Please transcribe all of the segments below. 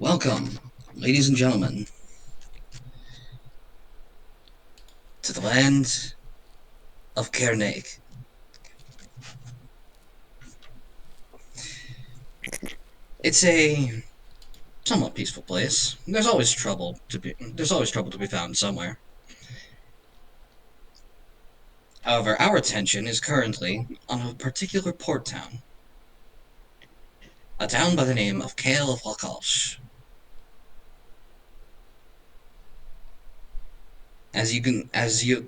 Welcome, ladies and gentlemen, to the land of Kernig. It's a somewhat peaceful place. There's always trouble to be found somewhere. However, our attention is currently on a particular port town, a town by the name of Kale of Lakalsh.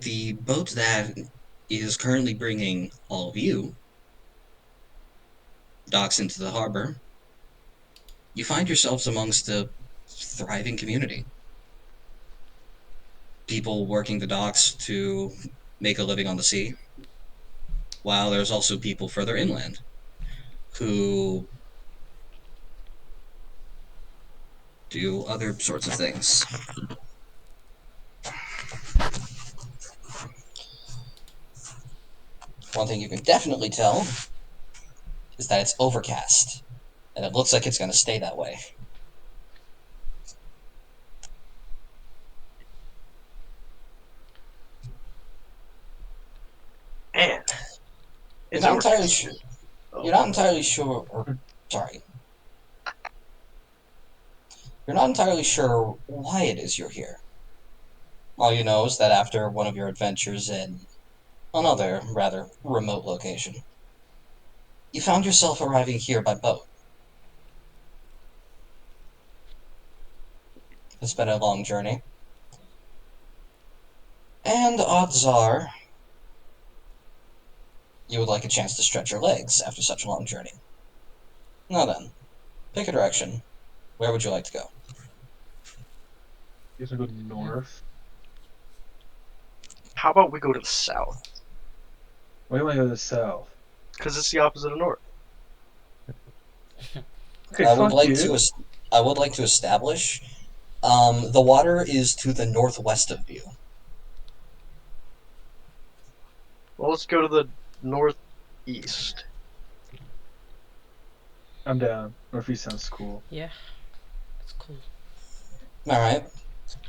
The boat that is currently bringing all of you docks into the harbor, you find yourselves amongst a thriving community. People working the docks to make a living on the sea, while there's also people further inland who do other sorts of things. One thing you can definitely tell is that it's overcast, and it looks like it's going to stay that way. Man, You're it's not entirely overcast. sure. Oh, You're not entirely sure. Sorry. You're not entirely sure why it is you're here. All you know is that after one of your adventures in another rather remote location, you found yourself arriving here by boat. It's been a long journey, and odds are you would like a chance to stretch your legs after such a long journey. Now then, pick a direction. Where would you like to go? You gonna go north? how about we go to the south? Why do you want to go to the south? Because it's the opposite of north. Okay, I would fuck like you. to. I would like to establish. The water is to the northwest of you. Well, let's go to the northeast. I'm down. Northeast sounds cool. Yeah, that's cool. All right.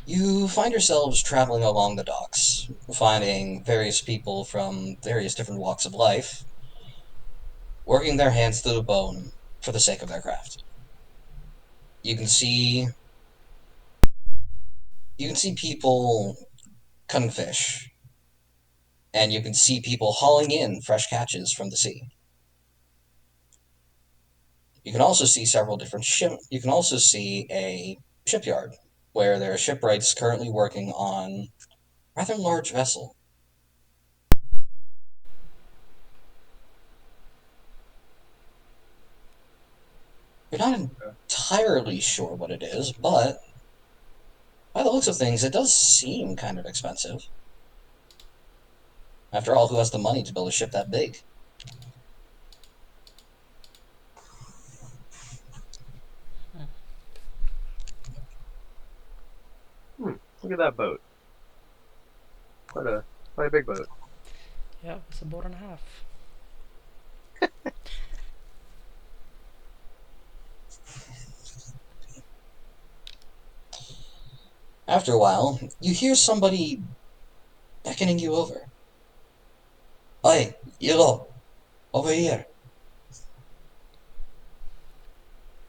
You find yourselves traveling along the docks, finding various people from various different walks of life, working their hands to the bone for the sake of their craft. You can see you can see people cutting fish, and you can see people hauling in fresh catches from the sea. You can also see several different ship. You can also see a shipyard where there are shipwrights currently working on a rather large vessel. You're not entirely sure what it is, but by the looks of things, it does seem kind of expensive. After all, who has the money to build a ship that big? Look at that boat. Quite a big boat. Yeah, it's a boat and a half. After a while, you hear somebody beckoning you over. Hey, Yellow, over here.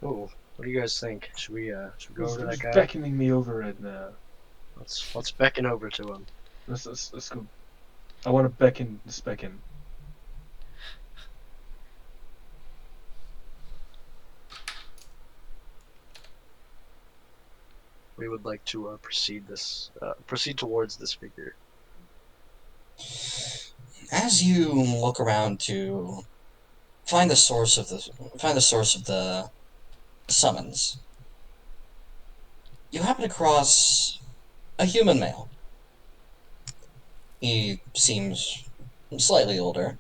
Oh, what do you guys think? Should we go over to that Who's guy? beckoning me over right now? Let's beckon over to him. Let's go. I want to beckon this beckon. We would like to proceed towards this figure. As you look around to find the source of the summons, you happen across a human male. He seems slightly older.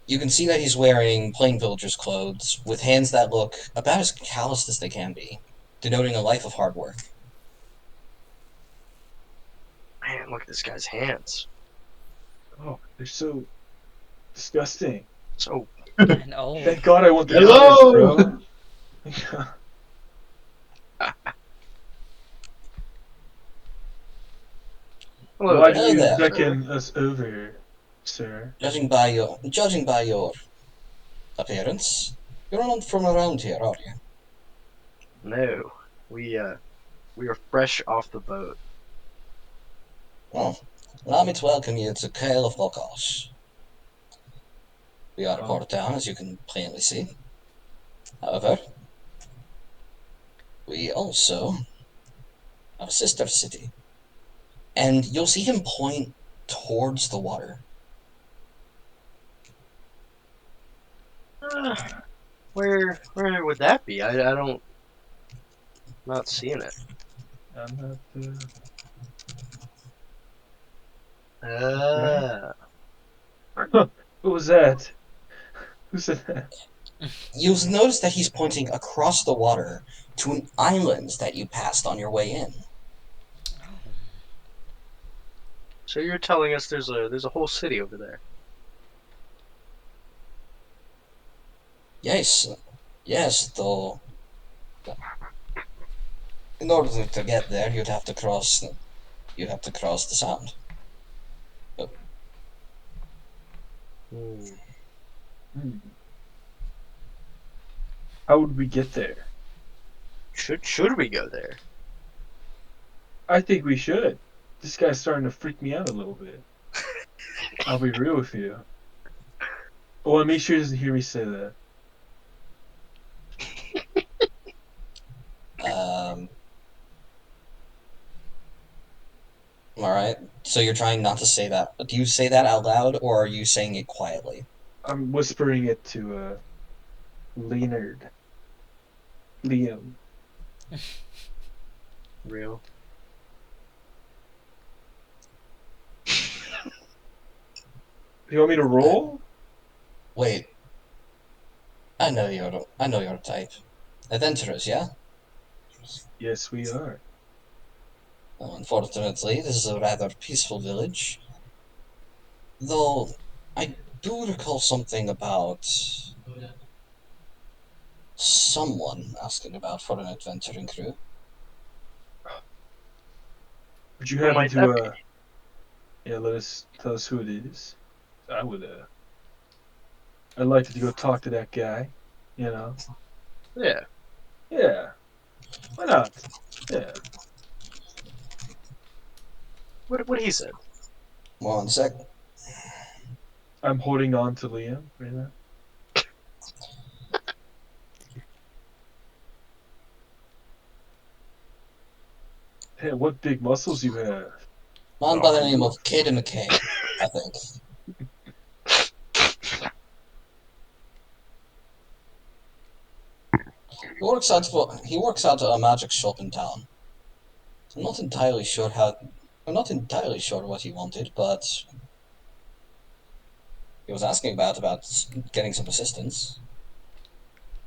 You can see that he's wearing plain villager's clothes, with hands that look about as calloused as they can be, denoting a life of hard work. Man, look at this guy's hands. Oh, they're so disgusting. So And old. Thank God I want the Hello! others, bro. Hello Why do there, Hello you there. sir. beckon us over, sir? Judging by your appearance, you're not from around here, are you? No, we are fresh off the boat. Well, allow me to welcome you to Kale of Rokosh. We are a Oh, port town, as you can plainly see. However, we also have a sister city, and you'll see him point towards the water. Uh, where would that be? I don't not seeing it. I'm not right. Uh, What was that? Who said that? You'll notice that he's pointing across the water to an island that you passed on your way in. so you're telling us there's a whole city over there? Yes, yes, though in order to get there, you'd have to cross the sound. But Hmm. Hmm. How would we get there? Should we go there? I think we should. This guy's starting to freak me out a little bit. I'll be real with you. Oh, and make sure he doesn't hear me say that. um, all right. So you're trying not to say that. Do you say that out loud, or are you saying it quietly? I'm whispering it to Leonard. Liam. Real. Do you want me to Uh, roll? Wait, I know your type. Adventurers, yeah. Yes, we are. Unfortunately, this is a rather peaceful village. Though I do recall something about someone asking about for an adventuring crew. Would you Who happen might that to be? yeah, let us tell us who it is? I would I'd like to go talk to that guy. You know? Yeah. Yeah. Why not? Yeah. What he said? 1 sec. I'm holding on to Liam right now. Hey, what big muscles you have. Man by the Doctor name Wolf. of Kaden McKay, I think. He works out at a magic shop in town. I'm not entirely sure how. I'm not entirely sure what he wanted, but he was asking about getting some assistance.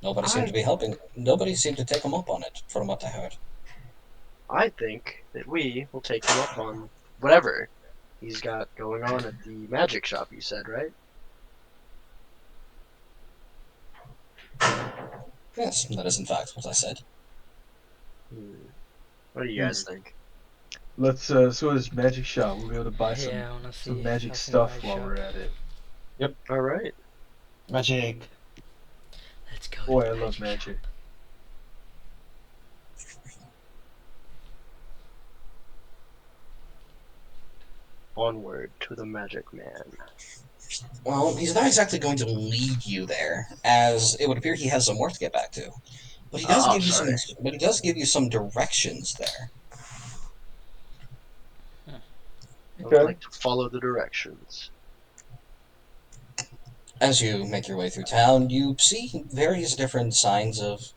Nobody seemed to I be helping. Nobody seemed to take him up on it, from what I heard. I think that we will take him up on whatever he's got going on at the magic shop. You said, right? Yes, that is in fact what I said. Hmm. What do you Hmm. guys think? Let's so this magic shop. We'll be able to buy Yeah, I wanna some see. magic I've seen the stuff magic while shop. we're at it. Yep. All right. Magic. Let's go to Boy, I the love magic shop. magic. Onward to the magic man. Well, he's not exactly going to lead you there, as it would appear he has some work to get back to. But he does Oh, give you some. sorry. But he does give you some directions there. I would Okay. like to follow the directions. As you make your way through town, you see various different signs of.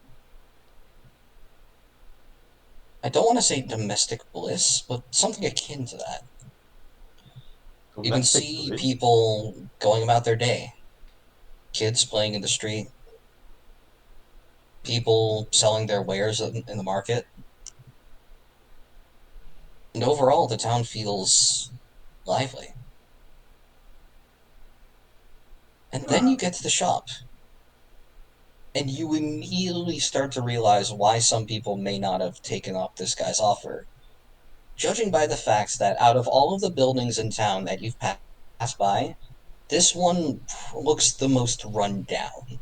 I don't want to say domestic bliss, but something akin to that. You can Domestic see bliss. people going about their day, kids playing in the street, people selling their wares in the market, and overall the town feels lively. And then you get to the shop, and you immediately start to realize why some people may not have taken up this guy's offer. judging by the fact that out of all of the buildings in town that you've passed by, this one looks the most run down.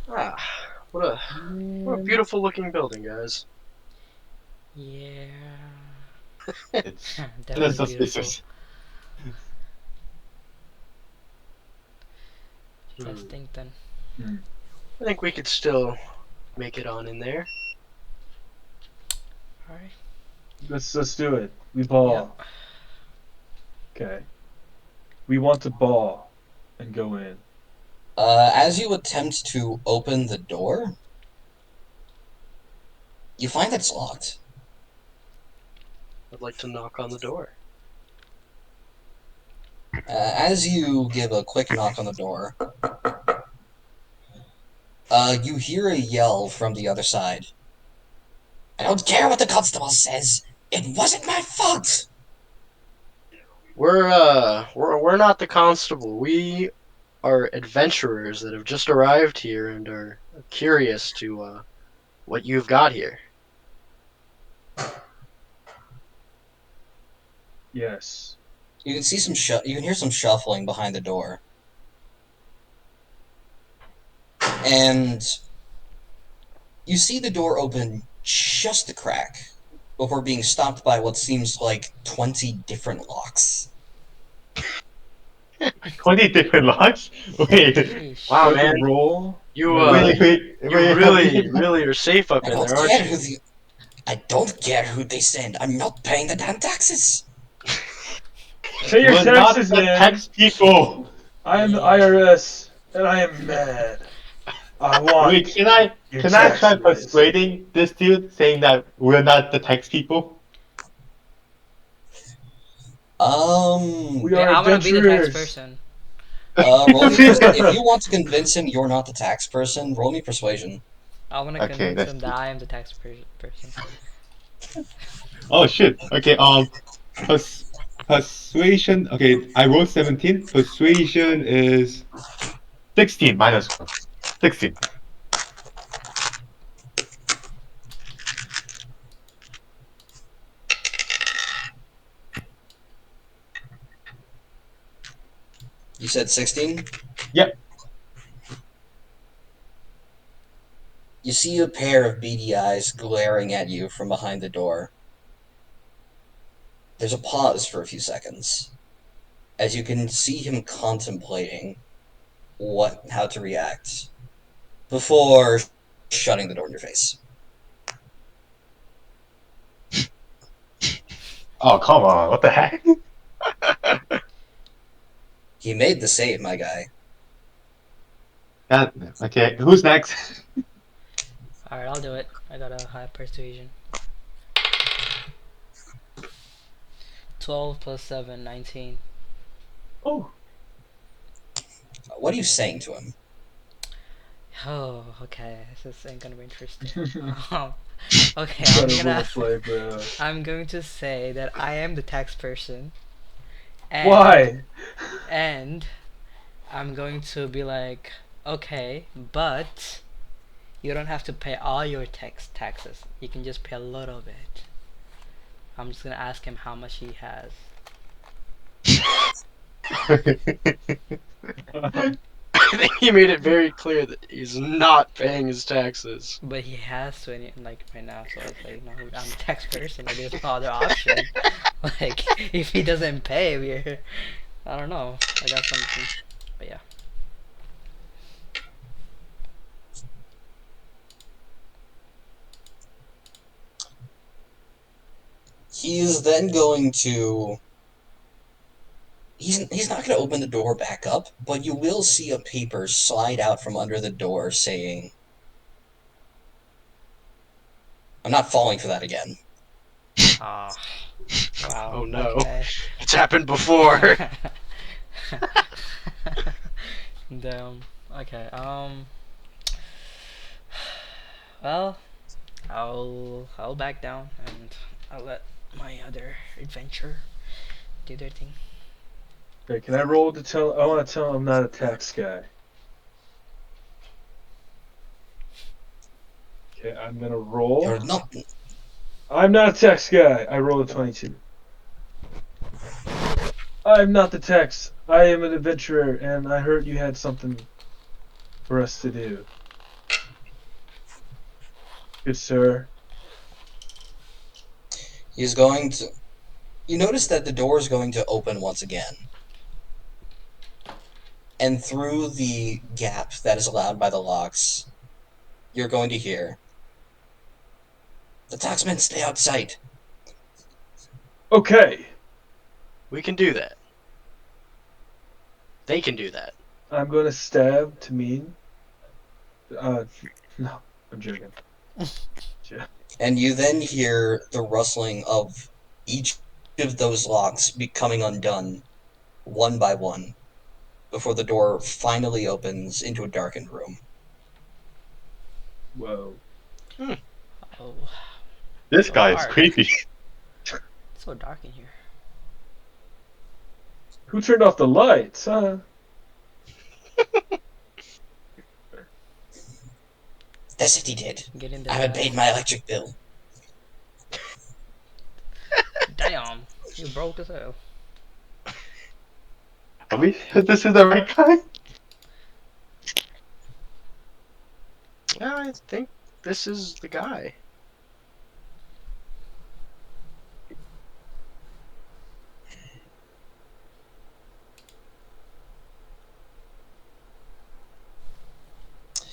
Ah, what a Man. beautiful looking building, guys. Yeah. It's kind of Definitely beautiful. suspicious. You guys think then? Hmm. I think we could still make it on in there. Alright. Let's do it. We Yep. ball. Okay. We want to ball and go in. As you attempt to open the door, you find that it's locked. I'd like to knock on the door. As you give a quick knock on the door, you hear a yell from the other side. I don't care what the constable says. It wasn't my fault. We're not the constable. We are adventurers that have just arrived here and are curious to what you've got here. Yes. You can see you can hear some shuffling behind the door, and you see the door open just a crack before being stopped by what seems like 20 different locks. 20 different locks? Wait, Sheesh. Wow, Do I have man, to roll? you wait, wait, you wait. really are safe up I in don't there, aren't care you? I don't care who they send. I'm not paying the damn taxes. Pay your We're not taxes, the man. tax people. I am the Yeah. IRS, and I am mad. I want Wait, your can I try taxes. persuading this dude saying that we're not the tax people? Um, We Wait, are I wanna be the tax adventurers. person. roll me if you want to convince him you're not the tax person, roll me persuasion. I wanna Okay, convince let's him see. that I am the tax person. Oh shit. Okay, persuasion. Okay, I rolled 17. Persuasion is 16 minus 1. 16. You said 16? Yep. You see a pair of beady eyes glaring at you from behind the door. There's a pause for a few seconds, as you can see him contemplating how to react before shutting the door in your face. Oh, come on. What the heck? He made the save, my guy. Okay, who's next? Alright, I'll do it. I got a high persuasion. 12 plus 7, 19. Oh. What are you saying to him? Oh, okay. This ain't gonna be interesting. Okay, What a roleplay, bro. I'm going to say that I am the tax person. And, Why? And I'm going to be like, okay, but you don't have to pay all your taxes. You can just pay a little bit. I'm just gonna ask him how much he has. I think he made it very clear that he's not paying his taxes. But he has 20 like right now, so it's like, no, I'm the tax person. Like, there's no other option. Like, if he doesn't pay, we're, I don't know. I got something, but yeah. He's then going to. He's not going to open the door back up, but you will see a paper slide out from under the door saying, I'm not falling for that again. Ah, wow. Oh no, Okay. it's happened before. Damn. Okay. Well, I'll back down and I'll let my other adventure do their thing. Okay, can I roll to tell? I want to tell him I'm not a tax guy. Okay, I'm gonna roll. You're not. I'm not a text guy. I rolled a 22. I'm not the text. I am an adventurer, and I heard you had something for us to do. Good sir. He's going to. You notice that the door is going to open once again, and through the gap that is allowed by the locks, you're going to hear the taxmen stay outside. Okay. We can do that. They can do that. I'm going to stab Tameen. No, I'm joking. And you then hear the rustling of each of those locks becoming undone, one by one, before the door finally opens into a darkened room. Whoa. Oh, This so guy is dark. creepy. It's so dark in here. Who turned off the lights, huh? The city did. Get in I there, haven't guys. paid my electric bill. Damn, you broke as hell. Are we sure this is the right guy? Yeah, I think this is the guy.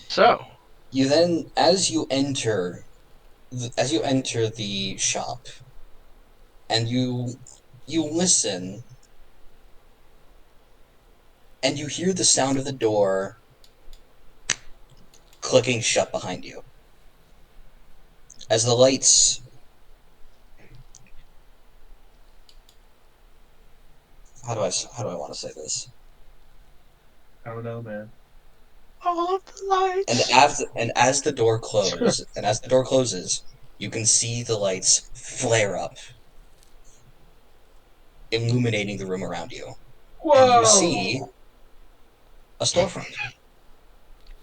So, You then, as you enter the shop, and you listen, and you hear the sound of the door clicking shut behind you. As the lights, how do I want to say this? I don't know, man. all of the And lights. as the door closes, you can see the lights flare up, illuminating the room around you, and you Whoa! see a storefront.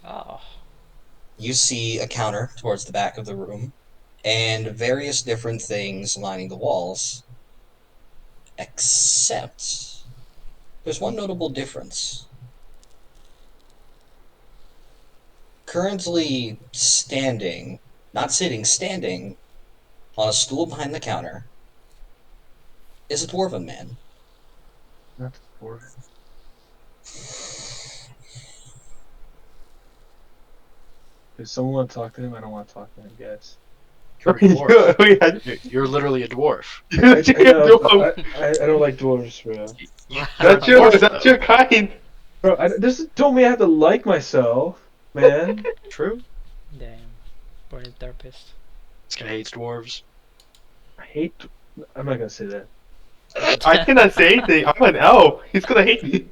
Oh, You see a counter towards the back of the room, and various different things lining the walls, except there's one notable difference. Currently standing, not sitting, standing on a stool behind the counter is a dwarven man. Not the dwarf. Does someone want to talk to him? I don't want to talk to him, guys. You're a dwarf. We had You're literally a dwarf. I, I, know, dwarf. I don't like dwarves, bro. You're a That's your, dwarf, that's though. your kind. Bro, this told me I have to like myself, man. True. damn. Brain therapist. This guy hates dwarves. I hate. I'm not gonna say that. I cannot say anything. I'm an elf. He's gonna hate me.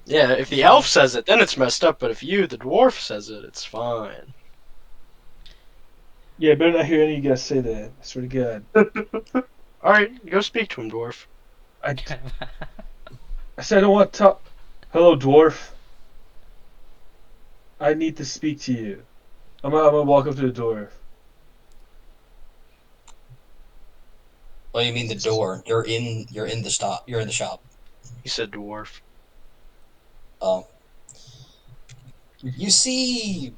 Yeah, if the elf says it, then it's messed up. But if you, the dwarf, says it, it's fine. Yeah, I better not hear any of you guys say that. I swear to God. All right, go speak to him, dwarf. I said I don't want to talk. Hello, dwarf. I need to speak to you. I'm gonna walk up to the dwarf. What do you mean the door? You're in the stop. You're in the shop. He said dwarf. Oh. You see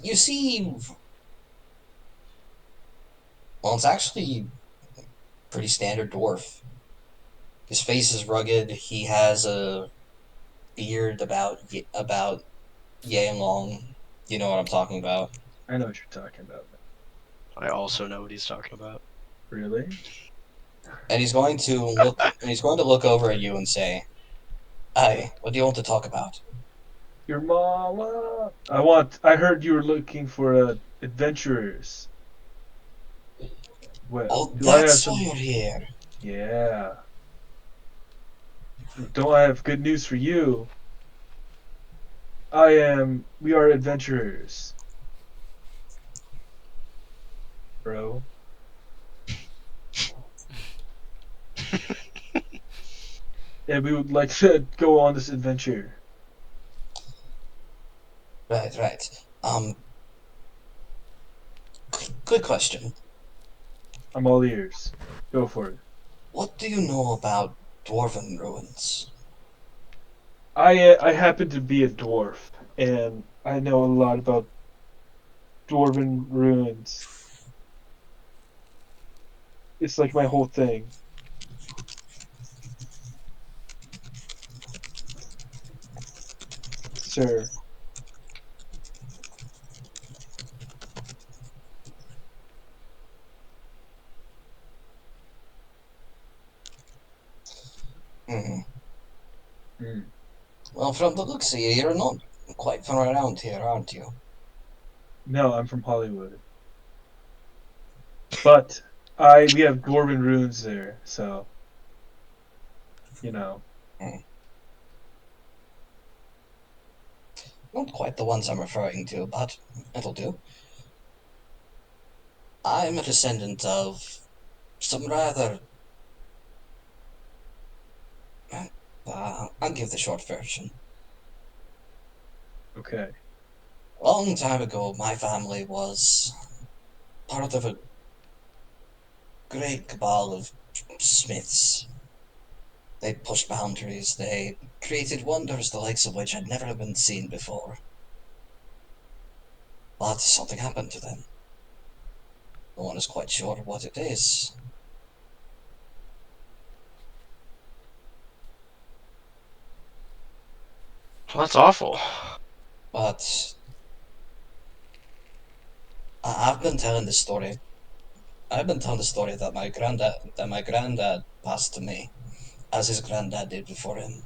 you see well, it's actually pretty standard dwarf. His face is rugged. He has a beard about yay long. You know what I'm talking about. I know what you're talking about. I also know what he's talking about. Really? And he's going to look over at you and say, "Hey, what do you want to talk about?" Your mama. I heard you were looking for adventurers. Well, Oh, do I have that's why some? you're here. Yeah. Don't I have good news for you? We are adventurers, bro. And we would like to go on this adventure. Right, right. quick question. I'm all ears. Go for it. What do you know about dwarven ruins? I happen to be a dwarf, and I know a lot about dwarven ruins. It's like my whole thing, sir. Hmm. Mm. Well, from the looks of you, you're not quite from around here, aren't you? No, I'm from Hollywood, but I we have dwarven ruins there, so you know. Hmm. Not quite the ones I'm referring to, but it'll do. I'm a descendant of some rather. I'll give the short version. Okay. A long time ago, my family was part of a great cabal of smiths. They pushed boundaries, they created wonders the likes of which had never been seen before. But something happened to them. No one is quite sure what it is. Well, that's awful. But I've been telling this story. I've been telling the story that my granddad passed to me, as his granddad did before him.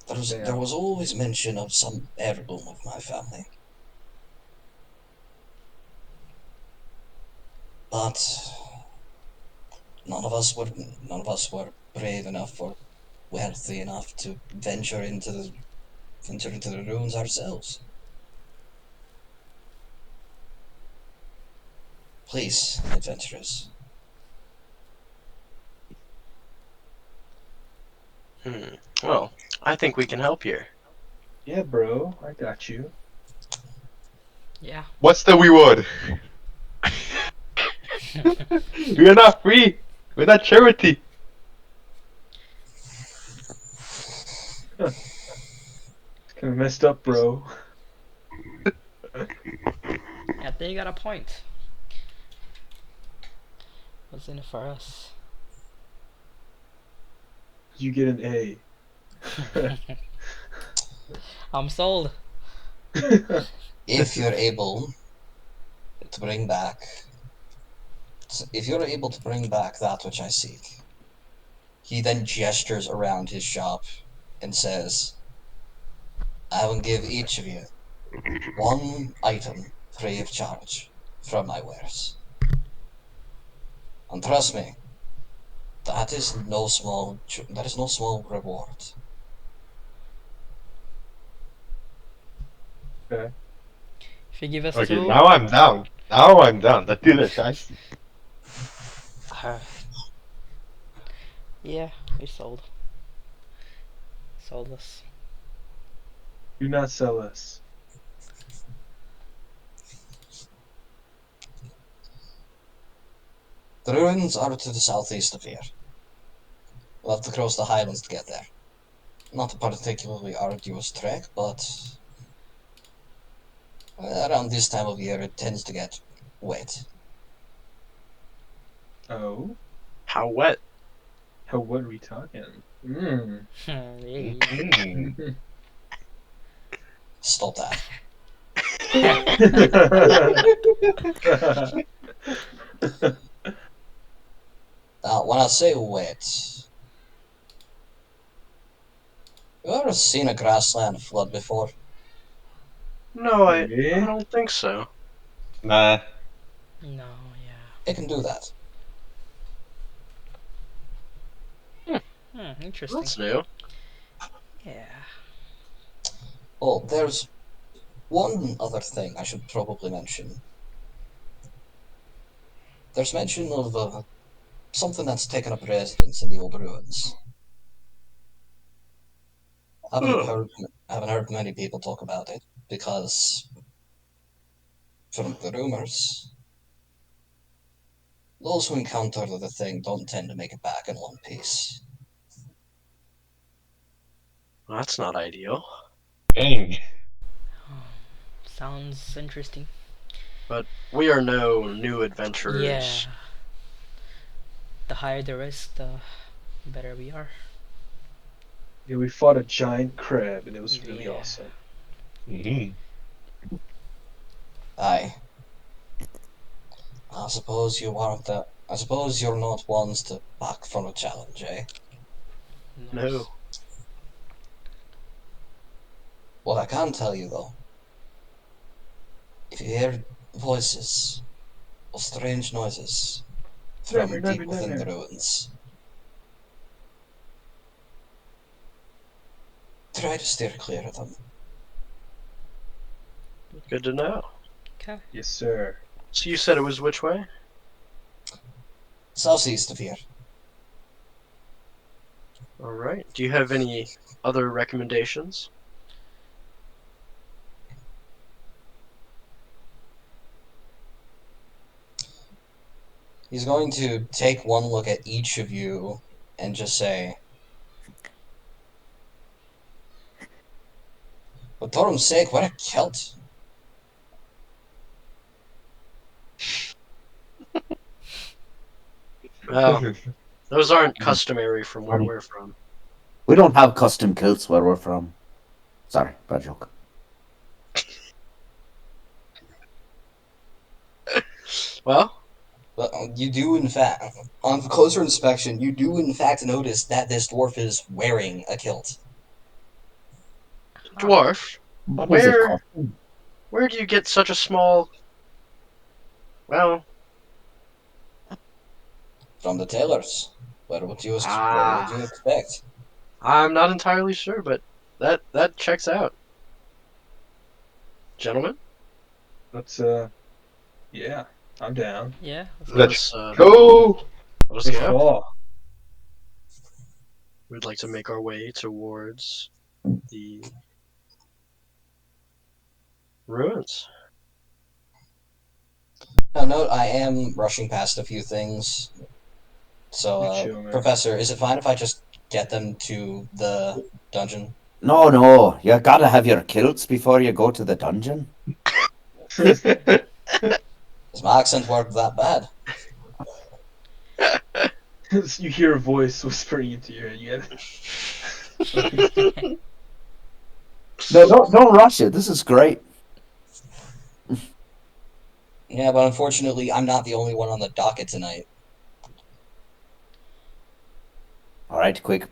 There Damn. was always mention of some heirloom of my family, but none of us were brave enough or wealthy enough to venture into the ruins ourselves. Please, adventurers. Hmm. Well, I think we can help here. Yeah, bro, I got you. Yeah. What's the reward? We are not free. We're not charity. It's kind of messed up, bro. I think you got a point. What's in it for us? You get an A. I'm sold. If you're able to bring back, if you're able to bring back that which I seek, he then gestures around his shop and says, "I will give each of you one item free of charge from my wares. And trust me, that is no small reward." Okay. If you give us Okay, two, now I'm down. Now I'm down. Let's do this, guys. uh, yeah, we sold. Sold us. Do not sell us. The ruins are to the southeast of here. We'll have to cross the highlands to get there. Not a particularly arduous trek, but around this time of year it tends to get wet. Oh? How wet? How what are we talking? Mm. Hey. Mhm. Stop that. Now, when I say wet, you ever seen a grassland flood before? No, I Maybe. don't think so. Nah. No, yeah. It can do that. Interesting. That's new. Yeah. Oh, there's one other thing I should probably mention. There's mention of something that's taken up residence in the old ruins. haven't heard many people talk about it because, from the rumors, those who encounter the thing don't tend to make it back in one piece. Well, that's not ideal. Dang. Sounds interesting. But we are no new Yeah. adventurers. The higher the risk, the better we are. Yeah, we fought a giant crab, and it was really Yeah. awesome. Mhm. Aye. I suppose you aren't that. I suppose you're not ones to back from a challenge, eh? No. What I can tell you, though, if you hear voices or strange noises Never, from never, deep within the never. ruins, try to steer clear of them. Good to know. Okay. Yes, sir. So you said it was which way? Southeast of here. All right. Do you have any other recommendations? He's going to take one look at each of you and just say, for Thorum's sake, what a Celt! Well, those aren't customary from where we're from. We don't have custom kilts where we're from. Sorry, bad joke. Well, But you do, in fact, on closer inspection, you do, in fact, notice that this dwarf is wearing a kilt. dwarf, What is it where custom? where do you get such a small? Well, From the tailors. Where would you ah, expect? I'm not entirely sure, but that checks out, gentlemen. Let's, yeah, I'm down. Yeah. Let's go. Let Let's us go. let us Let's go. go. We'd like to make our way towards the ruins. Now, note, I am rushing past a few things. So, You chill, man. Professor, is it fine if I just get them to the dungeon? No, no. You gotta have your kilts before you go to the dungeon. Does my accent work that bad? You hear a voice whispering into your head. You gotta. No, don't rush it. This is great. Yeah, but unfortunately, I'm not the only one on the docket tonight. All right, quick.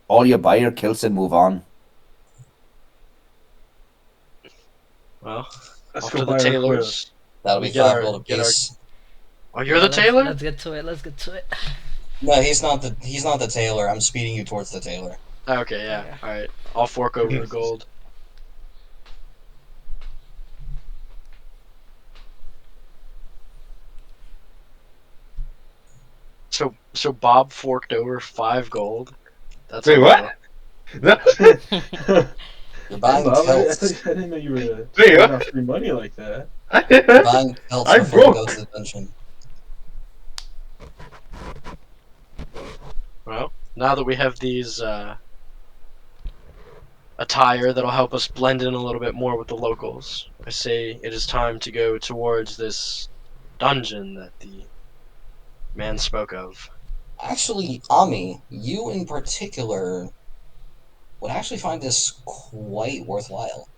All you buy your kilts and move on. Well, Let's off go to the buy our clothes. tailors. That'll We be get 5 our- gold get our- apiece. Oh, you're Yeah, the tailor? Let's get to it. Let's get to it. No, he's not the tailor. I'm speeding you towards the tailor. Okay, yeah. Yeah. All right. I'll fork over the gold. So Bob forked over 5 gold. That's Wait, a what? No. You're Hey, buying Bob, I pelts. didn't know you were Wait, giving what? out free money like that. You're buying pelts I'm before you go broke. to the dungeon. Well, now that we have these attire that'll help us blend in a little bit more with the locals, I say it is time to go towards this dungeon that the man spoke of. Actually, Ami, you in particular would actually find this quite worthwhile.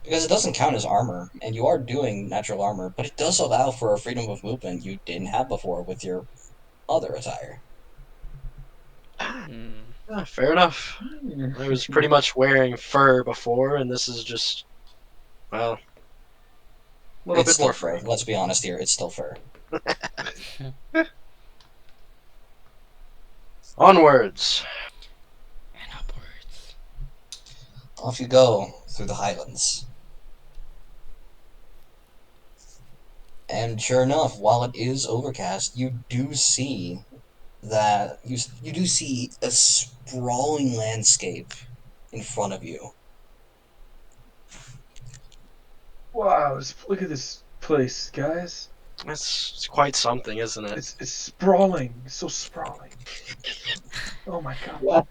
Because it doesn't count as armor, and you are doing natural armor, but it does allow for a freedom of movement you didn't have before with your other attire. Hmm. Yeah, fair enough. I was pretty much wearing fur before, and this is just, well, a little It's bit still more fur. free. Let's be honest here, it's still fur. Onwards. And upwards. Off you go through the highlands. And sure enough, while it is overcast, you do see that you do see a sprawling landscape in front of you. Wow, look at this place, guys. It's quite something, isn't it? It's sprawling. It's so sprawling. Oh my gosh. What?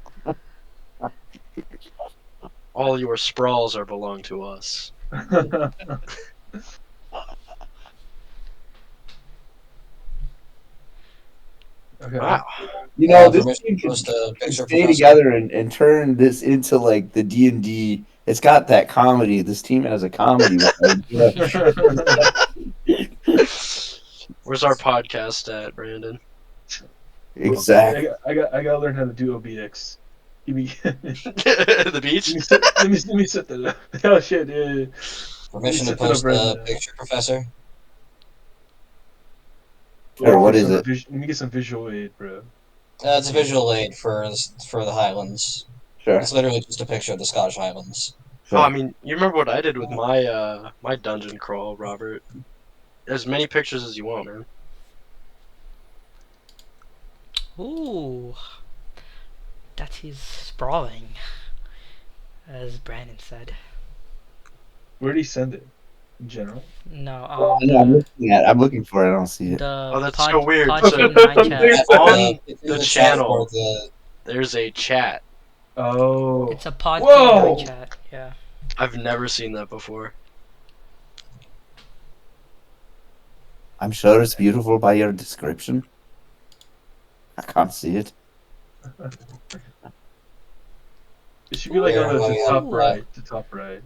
All your sprawls are belong to us. Okay. Wow. You know, this Permission team to post a could picture, stay Professor? together and turn this into like the D&D. It's got that comedy. This team has a comedy. Yeah. Where's our podcast at, Brandon? Exactly. I gotta learn how to do OBX. Give me, The beach? let me set that up. Oh shit, yeah. Permission to set that up post right a now. picture, Professor? Or what is it? Let me get some visual aid, bro. It's a visual aid for the Highlands. Sure. It's literally just a picture of the Scottish Highlands. Oh, I Sure. mean, you remember what I did with my my dungeon crawl, Robert? As many pictures as you want, man. Ooh, that is sprawling, as Brandon said. Where did he send it? In general. No, No, I'm looking for it. I don't see it. the Oh, that's so weird. pod So- team 9 chat. That's On it's in the chat channel. for the. There's a chat. Oh. It's a pod team Whoa! 9 chat. Yeah. I've never seen that before. I'm sure it's beautiful by your description. I can't see it. It should be like Here, on let me the have top it. right. The top right.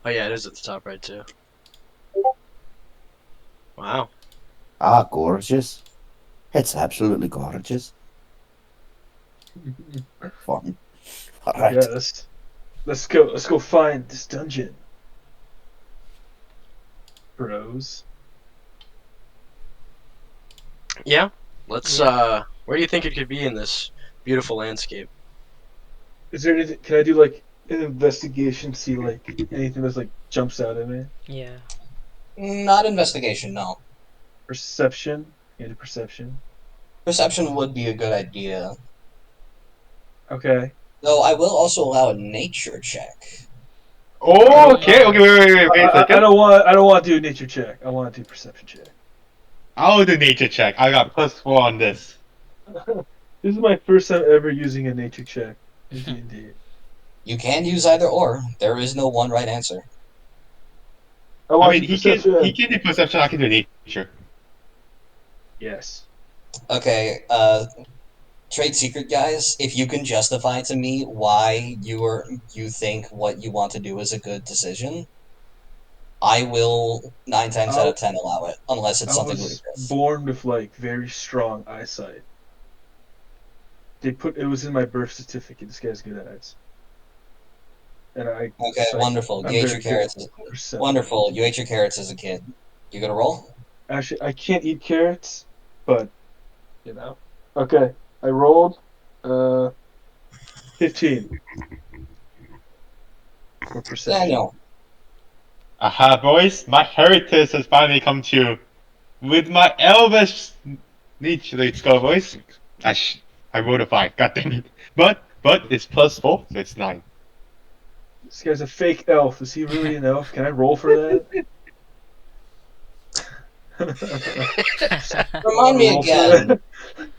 Oh yeah, it is at the top right too. Wow. Ah, gorgeous. It's absolutely gorgeous. Fun. All right. Yeah, let's go. Let's go find this dungeon, bros. Yeah. Let's where do you think it could be in this beautiful landscape? Is there anything? Can I do like an investigation? See like anything that's like jumps out at me? Yeah. Not investigation, no. Perception. Yeah, perception. Perception would be a good idea. Okay. Though I will also allow a nature check. Oh, okay, wait a I second. don't want to do a nature check. I want to do a perception check. I'll do nature check. I got +4 on this. This is my first time ever using a nature check in D&D. You can use either or. There is no one right answer. I I want mean, to do perception. he can do perception. I can do nature. Yes. Okay, trade secret guys, if you can justify to me why you think what you want to do is a good decision, I will 9 times out of 10 allow it, unless it's I something was ludicrous. born with like very strong eyesight. It was in my birth certificate. This guy's good at it. And Okay, wonderful. I'm You ate very your good carrots. at perception. Wonderful. You ate your carrots as a kid. You gonna roll? Actually, I can't eat carrots, but you know. Okay, I rolled 15 for perception. Daniel. Aha, boys! My heritage has finally come true. With my elvish nature, let's go, boys. I rolled a 5. God damn it! But it's +4, so it's 9. This guy's a fake elf. Is he really an elf? Can I roll for that? Remind me Roll for again. that?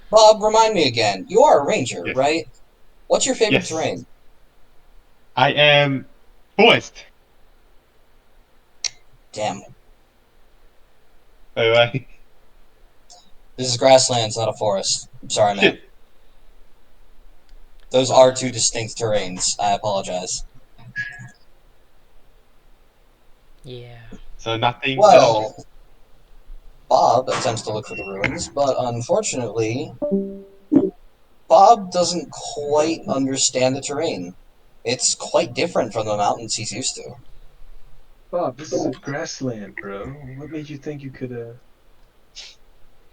Bob, remind me again. You are a ranger, Yes. right? What's your favorite Yes. terrain? I am forced. Damn. Alright. This is grasslands, not a forest. I'm sorry, man. Shit. Those are two distinct terrains. I apologize. Yeah. So nothing. Well, Bob attempts to look for the ruins, but unfortunately, Bob doesn't quite understand the terrain. It's quite different from the mountains he's used to. Bob, this is a grassland, bro. What made you think you could,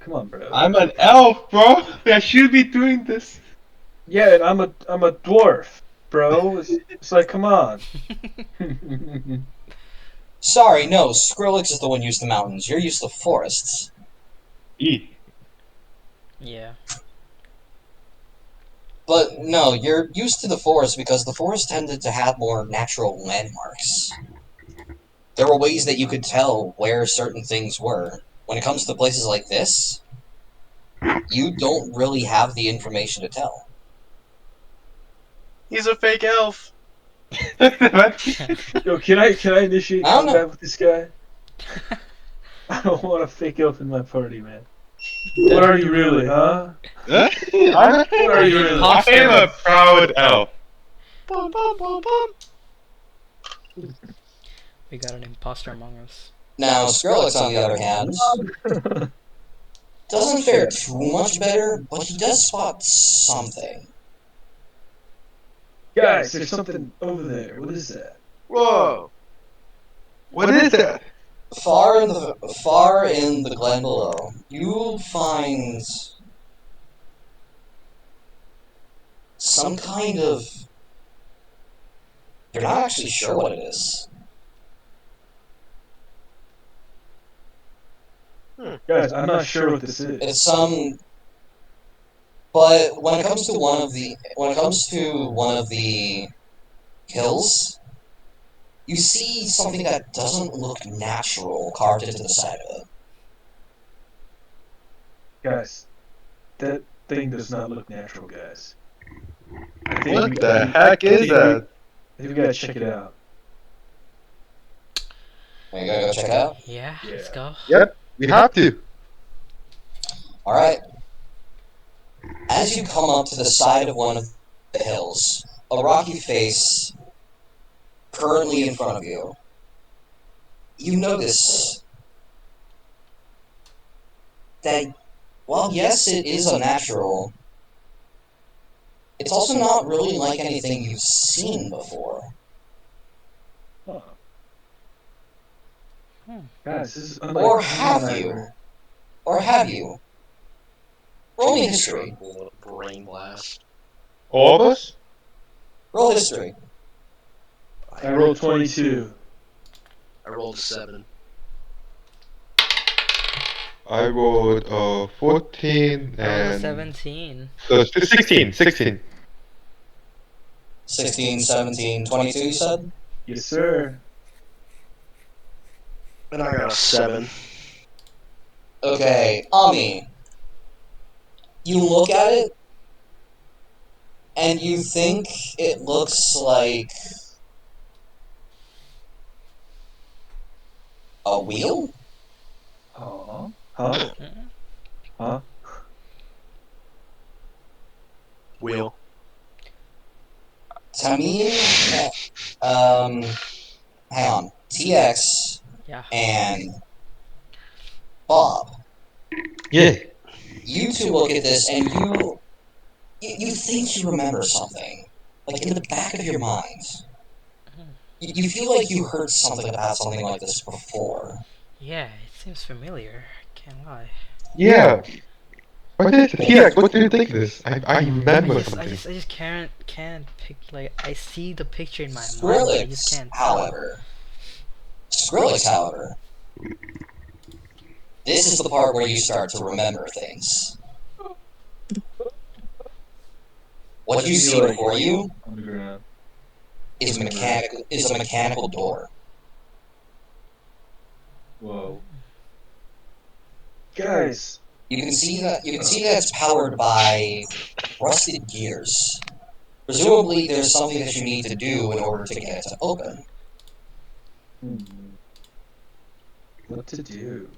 Come on, bro. I'm an elf, bro. I should be doing this. Yeah, and I'm a dwarf, bro. It's like, come on. Sorry, no, Skrillex is the one used to mountains. You're used to forests. E. Yeah. But no, you're used to the forest because the forest tended to have more natural landmarks. There were ways that you could tell where certain things were. When it comes to places like this, you don't really have the information to tell. He's a fake elf. Yo, can I initiate I don't know. combat with this guy? I don't want a fake elf in my party, man. What are you really, huh? What are you really? I am a proud elf. Bum, bum, bum, bum. We got an imposter among us. Now, Skrillex, on the other hand, doesn't fare too much better, but he does spot something. Guys, there's something over there. What is that? Whoa. What is that? Far in the glen below, you find some kind of. You're not actually sure what it is. Guys, I'm not sure what this is. It's some. But when it comes to one of the hills, you see something that doesn't look natural carved into the side of it. Guys, that thing does not look natural, guys. I think What the heck is that? I think we gotta check it out. Are you gonna go check it out? Yeah, let's Yeah. go. Yep, we have to. Alright. As you come up to the side of one of the hills, a rocky face currently in front of you, you notice that while yes, it is unnatural, it's also not really like anything you've seen before. Huh. Hmm. Guys, this is unlike Or anything have I've you? heard. Or have you? Roll me history. Brain blast. All of us? Roll history. I rolled 22. I rolled a 7. I rolled 14 I rolled a and 17. 16. 16. 16, 17, 22, you said? Yes, sir. And I got a 7. Okay, Ami. You look at it, and you think it looks like a wheel? Huh? Huh? Mm-mm. Huh? Wheel. Tamim, hang on, TX Yeah. and Bob. Yeah. You two look at this, and you think you remember something, like in the back of your mind. You feel like you heard something about something like this before. Yeah, it seems familiar. Can't lie. Yeah. What is it? T-Rex, what do you think of this? I remember I something. just can't pick, like, I see the picture in my mind, but I just can't tell. Skrillex, however, this is the part where you start to remember things. What you see before you Underground. is a mechanical door. Whoa. Guys. You can see that it's powered by rusted gears. Presumably, there's something that you need to do in order to get it to open. Hmm. What to do?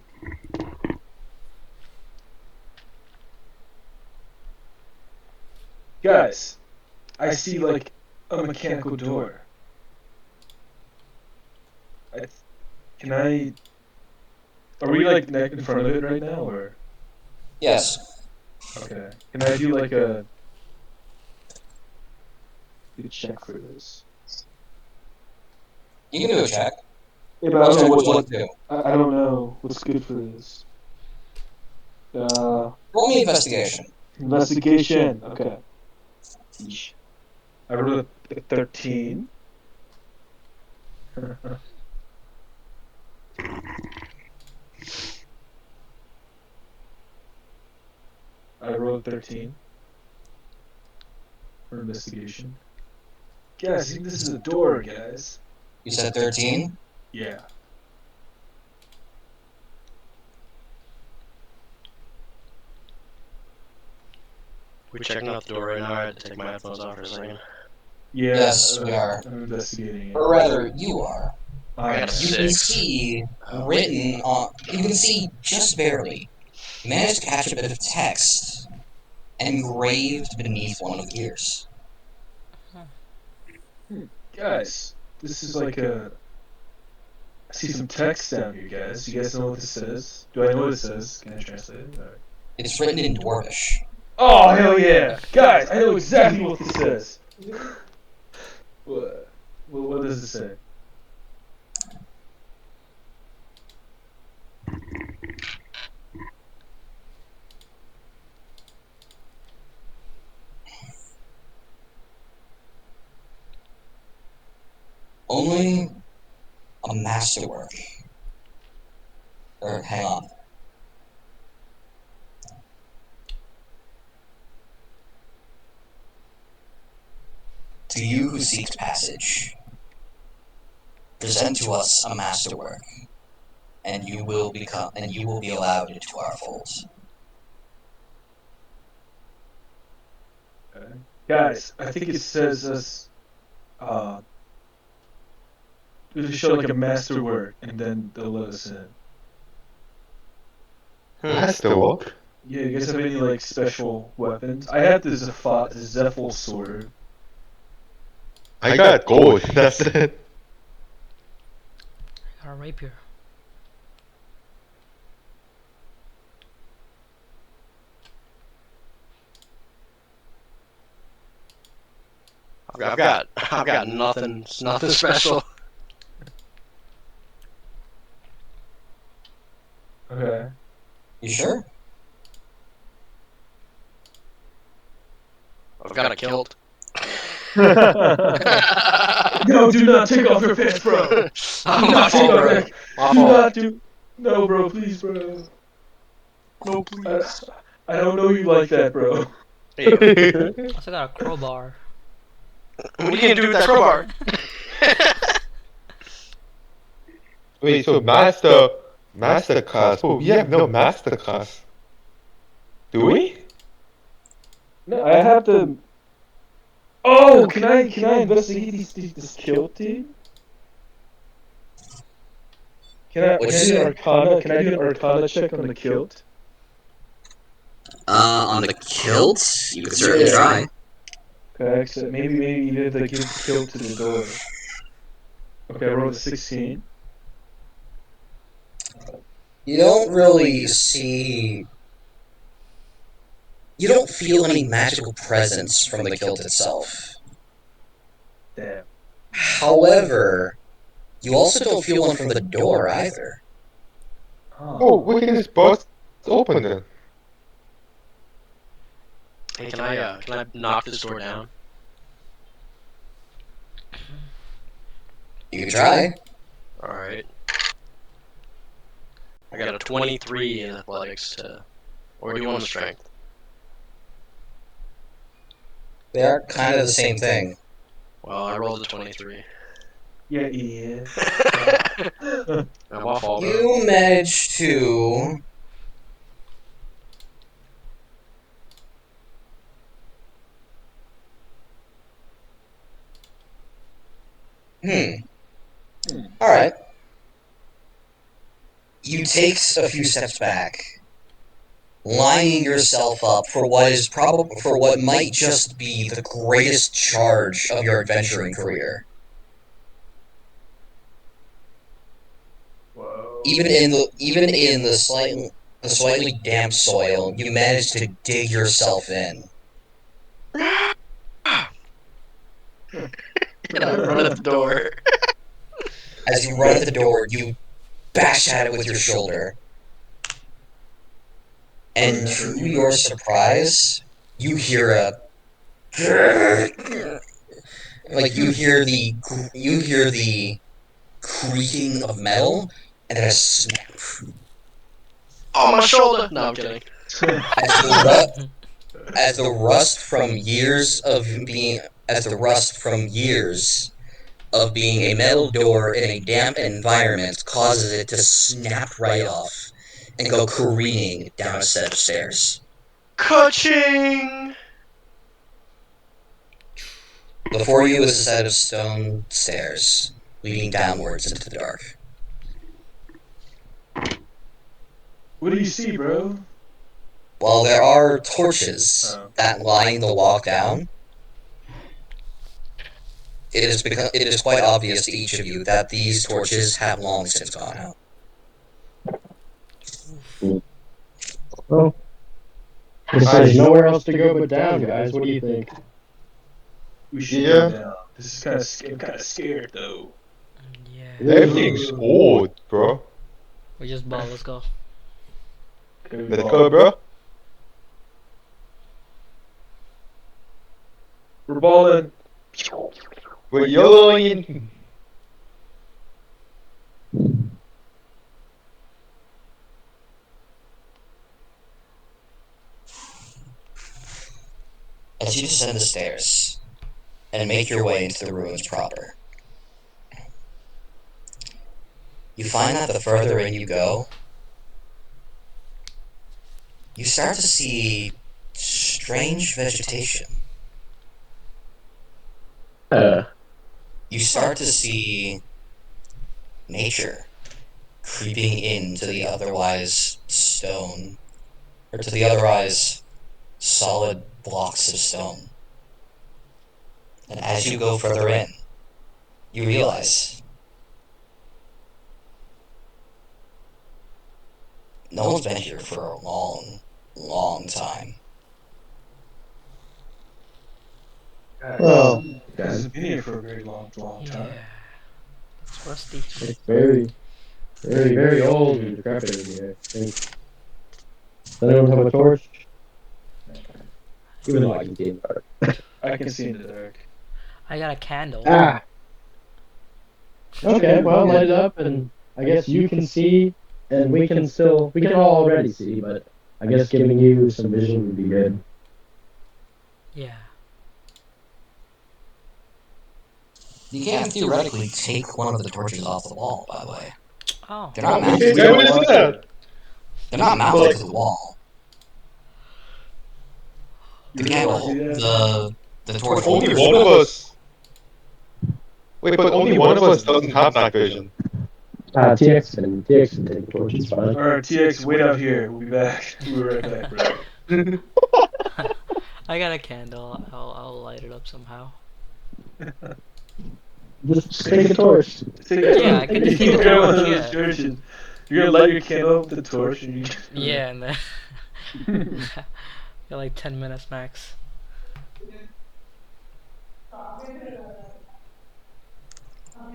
Guys, I see like a mechanical door. I, can I? Are we like neck in front of it right now, or Yes. okay? Can I do like a check for this? You can do a check. Yeah, but I don't know What what would you like to do? I don't know what's good for this. Roll me investigation. Investigation. Okay. Yeesh. I rolled a 13. I rolled 13. for investigation. Guys, I think this is a door, guys. You said 13? Yeah. We checking out the door right now. I had to take my headphones off for a second. Yeah. Yes, we are. I'm investigating it. Or rather, you are. I got a You can 6. see written on. You can see just barely. You managed to catch a bit of text engraved beneath one of the gears. Guys, this is like a. I see some text down here, guys. You guys know what this says? Do I know what it says? Can I translate it? Or... It's written in Dwarvish. Oh, hell yeah! Guys, I know exactly what this says! What does it say? Only a masterwork. Or, hang on. To you who seeks passage, present to us a masterwork, and you will be allowed into our fold. Okay. Guys, I think it says us. We show like a masterwork, and then they'll let us in. Masterwork? Yeah, you guys have any like special weapons? I have this Zephyl sword. I got gold. That's it. Got a rapier. I've got nothing special. Okay. You sure? I've got a kilt. No, do not take off your pants, bro. Oh, Do my not take fault, off bro. your. My Do fault. not do. No, bro, please, bro. No, please. I don't know you like that, bro. There you go. I also got a crowbar. What are you gonna do with that crowbar? Wait, so master class. Oh, we have no master class. Do we? No, I have to. Oh, can I investigate this kilt, dude? Can I do an arcana? Can I do an arcana check on the kilt? On the kilt? You could certainly try. Okay, except maybe you have to give the kilt to the door. Okay, I rolled a 16. You don't really see. You don't feel any magical presence from the kilt itself. Damn. However, you also don't feel one from the door either. Oh, we can just bust open then. Hey, can I knock this door down? You can try. Alright. I got a 23 in athletics to... Or do you want a strength? They are kind of the same thing. Well, I rolled a 23. Yeah, idiot. My fault. You managed to. Alright. You take a few steps back, lining yourself up for what might just be the greatest charge of your adventuring career. Whoa. Even in the slightly damp soil, you manage to dig yourself in. And I run at the door. As you run at the door, you bash at it with your shoulder. And to your surprise, you hear a like you hear the creaking of metal and then a snap. Oh, my shoulder! No, I'm kidding. As you run, as the rust from years of being as the rust from years of being a metal door in a damp environment causes it to snap right off and go careening down a set of stairs. Ka-ching! Before you is a set of stone stairs leading downwards into the dark. What do you see, bro? While there are torches that line the walk down, it is quite obvious to each of you that these torches have long since gone out. Well, there's nowhere else to go but down, guys. What do you think? We should Yeah. go down. This is I'm kind of scared though. Yeah. Everything's old, bro. We just ball. Let's go. Let's go, bro. We're balling. We're YOLOing. As you descend the stairs and make your way into the ruins proper, you find that the further in you go, you start to see strange vegetation. You start to see nature creeping into the otherwise stone, or to the otherwise solid blocks of stone. And as you go further in, you realize no one's been here for a long, long time. Well, This has been here for a very long, long Yeah. time. It's rusty. it's very, very, very old and decrepit in here. I think. Does anyone have a torch? Even though I can see in the dark. I can see in the dark. I got a candle. Ah. Okay, well, light it up, and I guess you can see, and we can all already see, but I guess giving you some vision would be good. Yeah. You can theoretically take one of the torches off the wall, by the way. Oh. They're not Yeah, mounted to what is the that? They're not mounted to the wall. The candle, the torch Only holders. one of us. Wait, but only one of us doesn't have night vision. TX can take torches, fine. Alright, TX, wait out here. We'll be back. We'll be right back, bro. I got a candle. I'll light it up somehow. Just take a torch. Yeah, I can just take You a grab one torch, of those yeah. torches. You're gonna light your candle with the torch and you Yeah, and then got like 10 minutes max.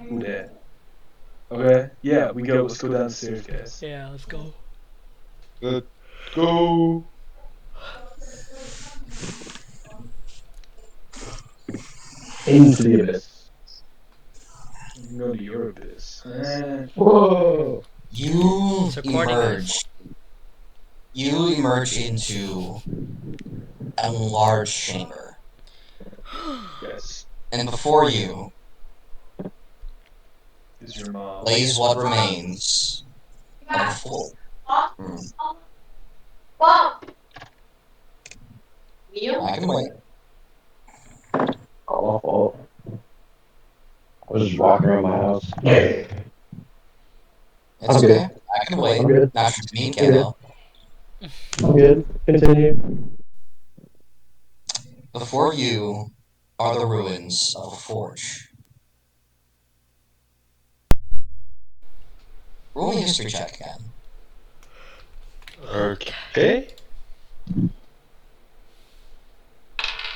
Who that? Okay, yeah, we go. Let's go down the stairs, guys. Yeah, let's go. Let's go. Into the abyss. You can go to your abyss. Whoa! You It's recording emerge. You emerge into a large chamber, Yes, and before you is your mom. lays what remains of a full room. I can wait. Awful. I was just walking around my house. It's I'm good. okay. I can wait. I'm good. Not for me, candle. I'm good. Continue. Before you are the ruins of a forge. Roll me a history check again. Okay.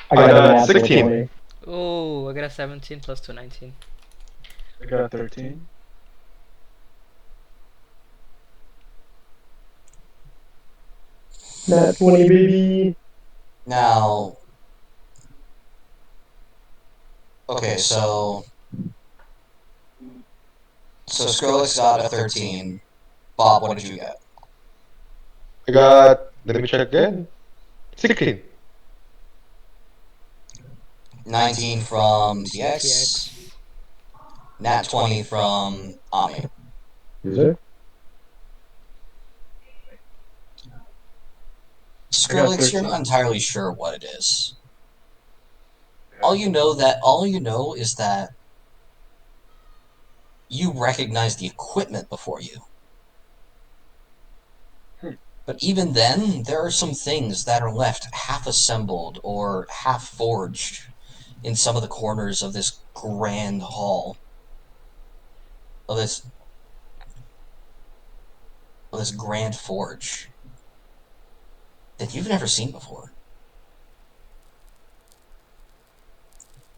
I got got a natural 16. 20. Oh, I got a 17 plus 2, 19. I got 13. Nat 20, baby. Now, okay, so Skrillex got a 13. Bob, what did you get? I got. Let me check again. 16. 19 from TX. TX. Nat 20 from Ami. Is it? Skrillex, you're 13. not entirely sure what it is. All you know is that you recognize the equipment before you. But even then, there are some things that are left half assembled or half forged in some of the corners of this grand hall. Of this grand forge that you've never seen before.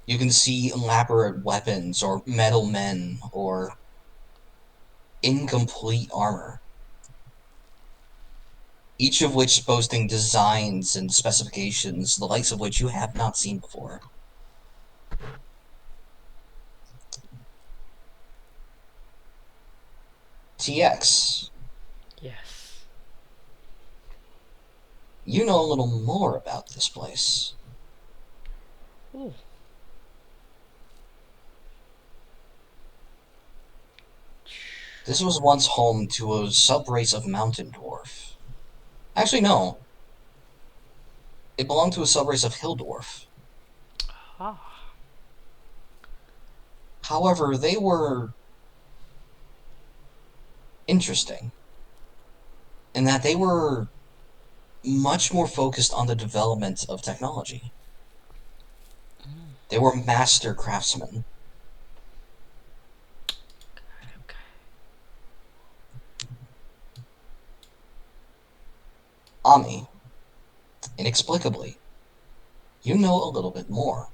You can see elaborate weapons or metal men or incomplete armor, each of which boasting designs and specifications the likes of which you have not seen before. TX, Yes. you know a little more about this place. Ooh. This was once home to a subrace of mountain dwarf. Actually, no. It belonged to a subrace of hill dwarf. Ah. However, they were interesting in that they were much more focused on the development of technology. They were master craftsmen. Okay. Ami, inexplicably, you know a little bit more.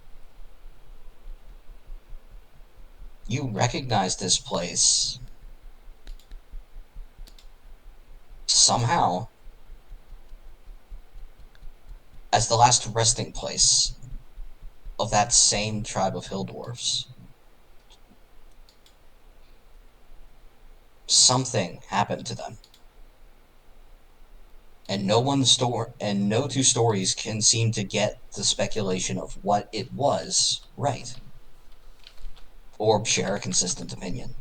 You recognize this place somehow as the last resting place of that same tribe of hill dwarfs. Something happened to them, and no two stories can seem to get the speculation of what it was right, or share a consistent opinion.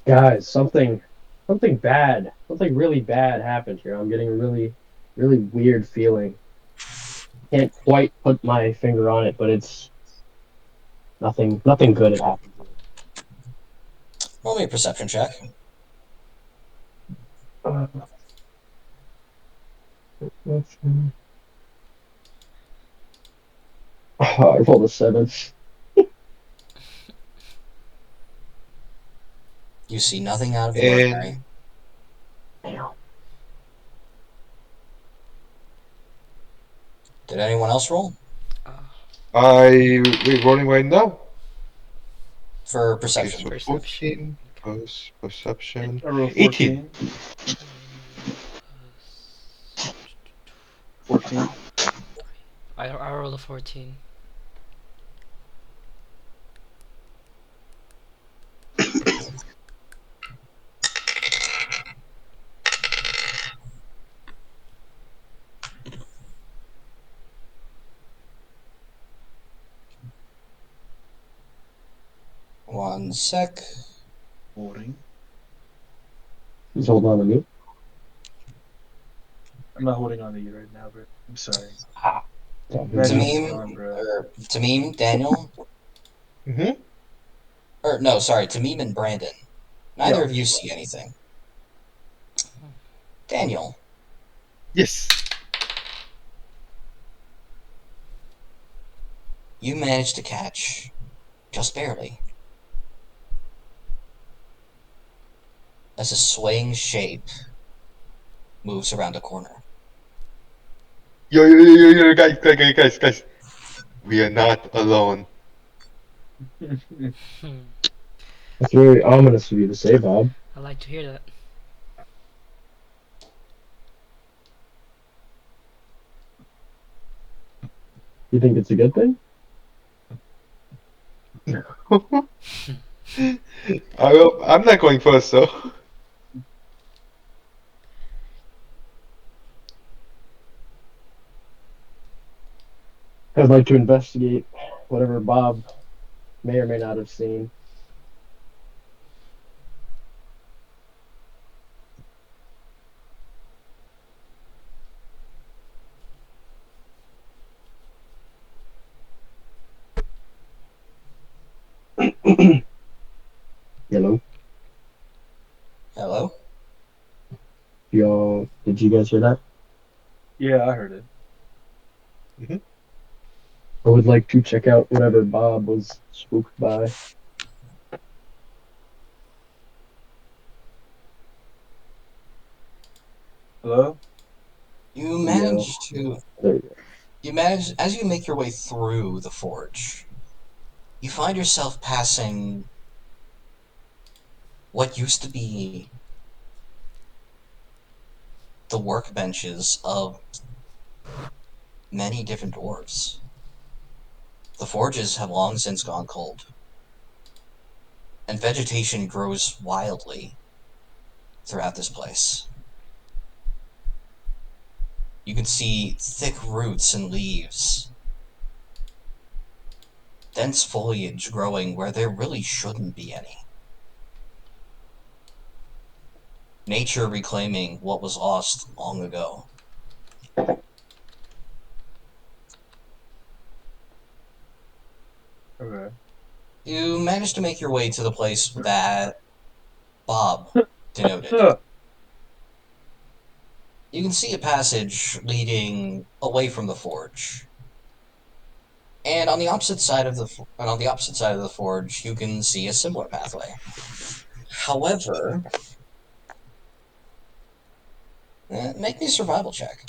Guys, something bad, something really bad happened here. I'm getting a really weird feeling. Can't quite put my finger on it, but it's nothing good had happened here. Roll me a perception check. Uh, I rolled a 7. You see nothing out of the ordinary. And Damn. Did anyone else roll we're rolling right now. for Okay, perception? so Perception. 14 plus perception. I rolled 18. 14. 14. I rolled a 14. One sec. Holding. He's holding on to me. I'm not holding on to you right now, bro. I'm sorry. So, Imagine it's Tamim, gone, bro. Tamim, Daniel, Mm-hmm. or no, sorry, Tamim and Brandon. Neither Yeah. of you see anything. Daniel, Yes. you managed to catch, just barely, as a swaying shape moves around a corner. Yo, guys. We are not alone. That's very ominous of you to say, Bob. I like to hear that. You think it's a good thing? I'm not going first, though. I'd like to investigate whatever Bob may or may not have seen. Hello, Hello? y'all. Did you guys hear that? Yeah, I heard it. I would like to check out whatever Bob was spooked by. Hello? You Yo, manage to. there you go. You manage. As you make your way through the forge, you find yourself passing what used to be the workbenches of many different dwarves. The forges have long since gone cold, and vegetation grows wildly throughout this place. You can see thick roots and leaves, dense foliage growing where there really shouldn't be any. Nature reclaiming what was lost long ago. Okay. You manage to make your way to the place that Bob denoted. You can see a passage leading away from the forge. And on the opposite side of the forge, you can see a similar pathway. However, make me a survival check.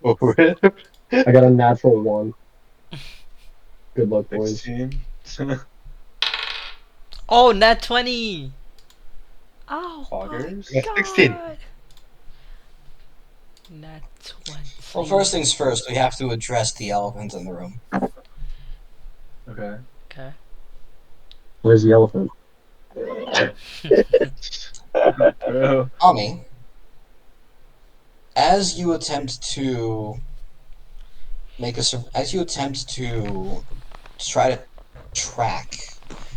Over it. I got a natural one. Good luck, boys. 16. Oh, nat 20! Oh my Poggers. Yeah, 16. god! Nat Well, 20. first things first, we have to address the elephant in the room. Okay. Okay. Where's the elephant? Bro. Ami, as you attempt to as you attempt to try to track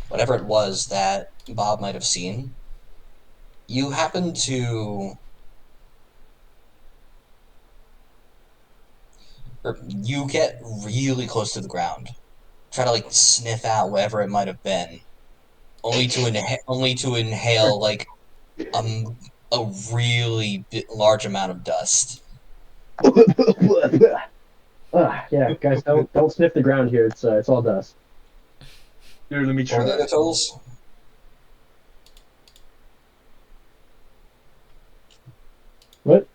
whatever it was that Bob might have seen, you happen to or you get really close to the ground. Try to like sniff out whatever it might have been, only to inhale like um a really large amount of dust. Yeah, guys, don't sniff the ground here. It's all dust. Here, let me What were the try. other totals? What?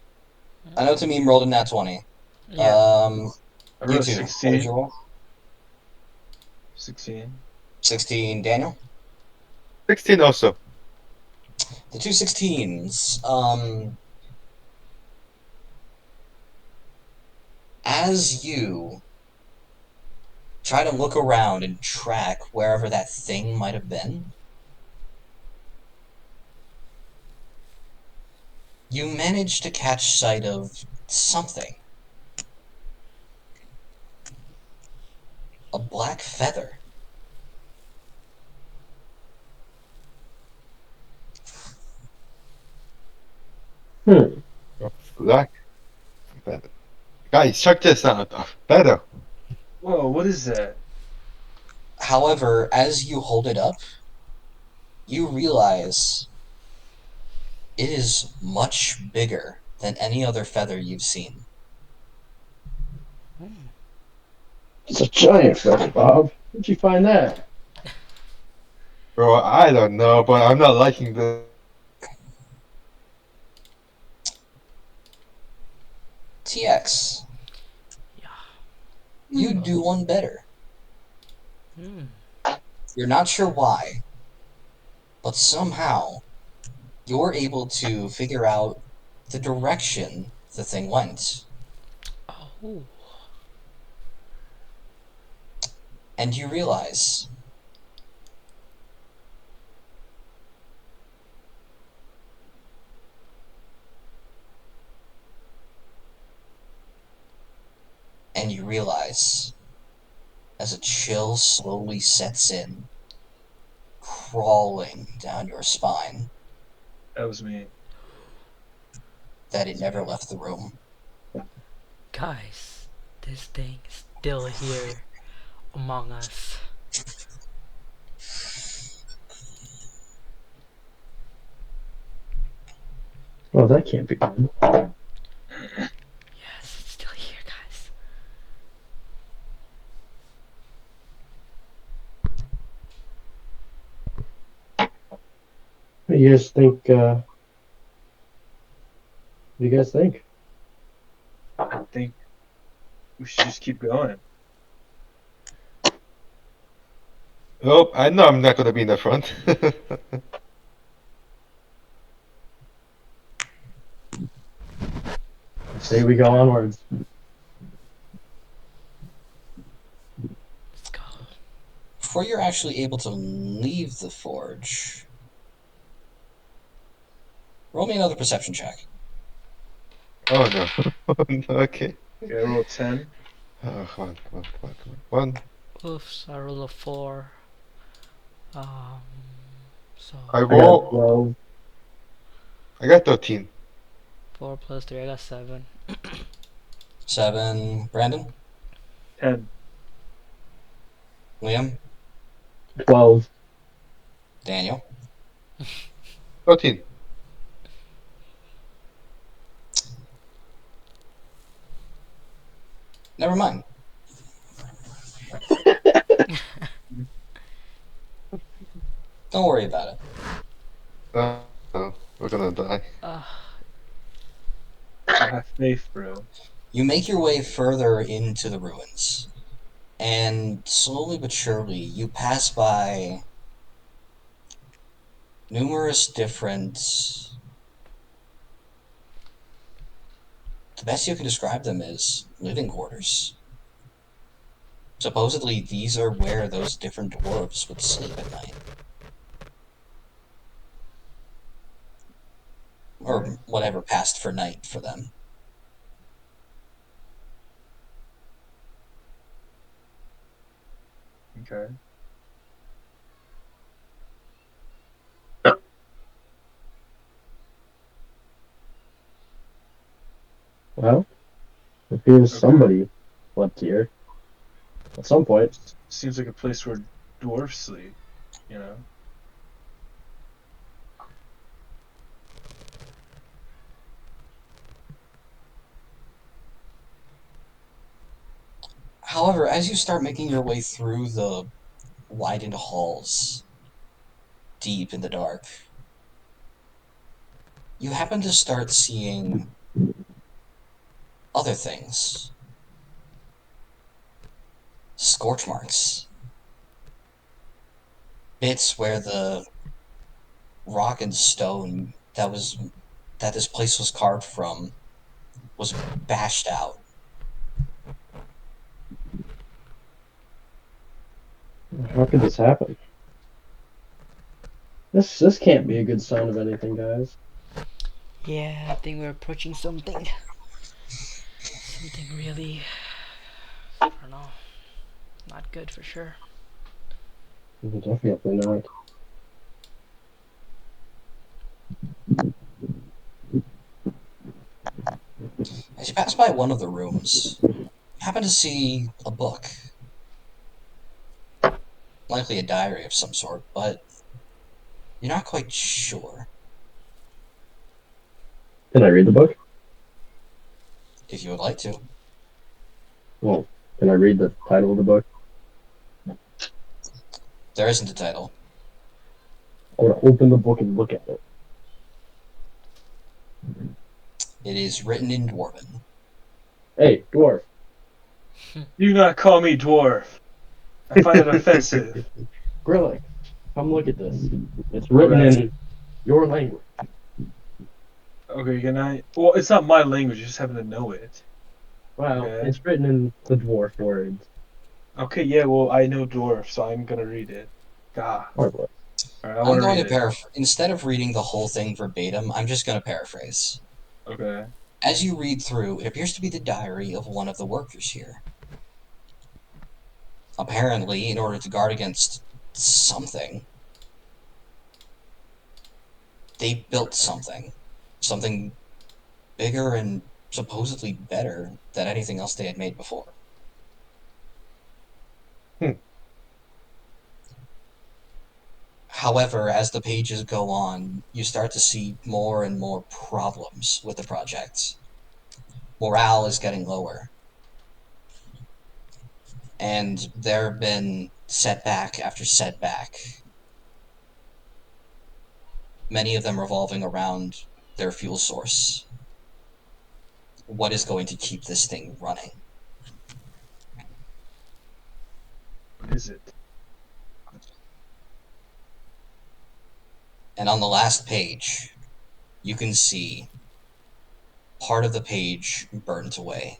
I know Tamim rolled a nat 20. Yeah. Um, I you wrote two, what did you 16. roll? 16. 16, Daniel? 16 also. The two 16s. As you try to look around and track wherever that thing might have been, you manage to catch sight of something. A black feather. Hmm. Black. Better. Guys, check this out. Better. Whoa, what is that? However, as you hold it up, you realize it is much bigger than any other feather you've seen. It's a giant feather, Bob. Where'd you find that? Bro, I don't know, but I'm not liking the. TX, you do one better. Hmm. You're not sure why, but somehow you're able to figure out the direction the thing went. Oh. And you realize and you realize, as a chill slowly sets in, crawling down your spine, That was me. that it never left the room. Guys, this thing is still here among us. Well, that can't be good. Yes, it's still here, guys. What do you guys think? What do you guys think? I think we should just keep going. Oh, I know I'm not gonna be in the front. Say we go onwards. Let's go. Before you're actually able to leave the forge, roll me another perception check. Oh no. Okay. Okay, I rolled 10. Oh, come on, come on, come on, come on. Oops, I rolled a 4. So I I got roll. 12. I got 13. 4 plus 3, I got 7. 7. Brandon? 10. Liam? 12. Daniel? 13. Never mind. Don't worry about it. No, we're gonna die. I have faith, bro. You make your way further into the ruins, and slowly but surely you pass by numerous different. The best you can describe them is living quarters. Supposedly, these are where those different dwarves would sleep at night. Or whatever passed for night for them. Okay. Well, it appears Okay. somebody slept here at some point. Seems like a place where dwarves sleep, you know? However, as you start making your way through the widened halls, deep in the dark, you happen to start seeing other things. Scorch marks. Bits where the rock and stone that this place was carved from was bashed out. How could this happen? This can't be a good sign of anything, guys. Yeah, I think we're approaching something. Something really. I don't know. Not good for sure. Definitely not. As you pass by one of the rooms, you happen to see a book. Likely a diary of some sort, but you're not quite sure. Can I read the book? If you would like to. Well, can I read the title of the book? There isn't a title. I want to open the book and look at it. It is written in Dwarven. Hey, dwarf. Do not call me dwarf. I find it offensive. Grillick, come look at this. It's written in your language. Okay, can I? Well, it's not my language. I just happen to know it. Well, Okay. it's written in the dwarf words. Okay, yeah. Well, I know dwarf, so I'm gonna read it. God. Marvelous. All right, I I'm want to going read to it. instead of reading the whole thing verbatim, I'm just going to paraphrase. Okay. As you read through, it appears to be the diary of one of the workers here. apparently, in order to guard against something, they built something. Something bigger and supposedly better than anything else they had made before. Hmm. However, as the pages go on, you start to see more and more problems with the project. Morale is getting lower, and there have been setback after setback, many of them revolving around their fuel source. What is going to keep this thing running? What is it? And on the last page, you can see part of the page burnt away.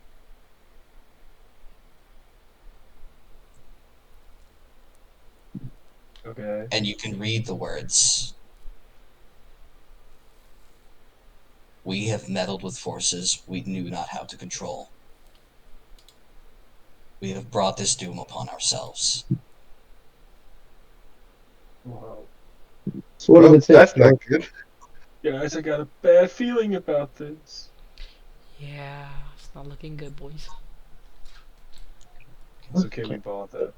Okay. And you can read the words, "We have meddled with forces we knew not how to control. We have brought this doom upon ourselves." Wow. So what does Well, it say? that's not good. Guys, I got a bad feeling about this. Yeah, it's not looking good, boys. It's okay, we bought that.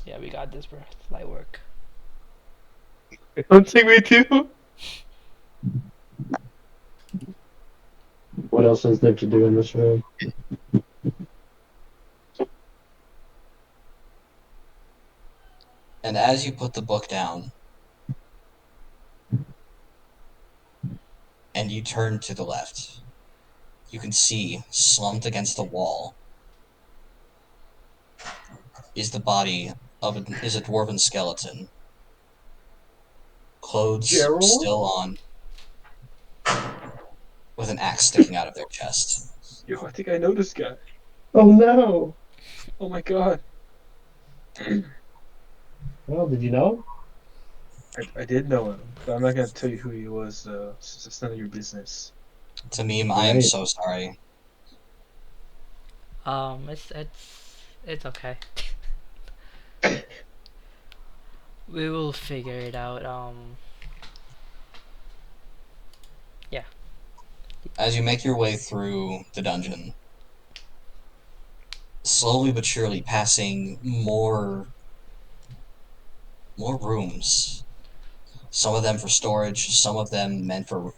Yeah, we got this, bro. Light work. I don't think we do. What else is there to do in this room? And as you put the book down and you turn to the left, you can see, slumped against the wall, is the body of a dwarven skeleton, clothes Gerald? still on, with an axe sticking out of their chest. Yo, I think I know this guy. Oh no! Oh my god. Well, did you know? I did know him, but I'm not gonna tell you who he was, since it's none of your business. Tamim, I am Right. so sorry. It's okay. We will figure it out. Yeah. As you make your way through the dungeon, slowly but surely passing more rooms. Some of them for storage, some of them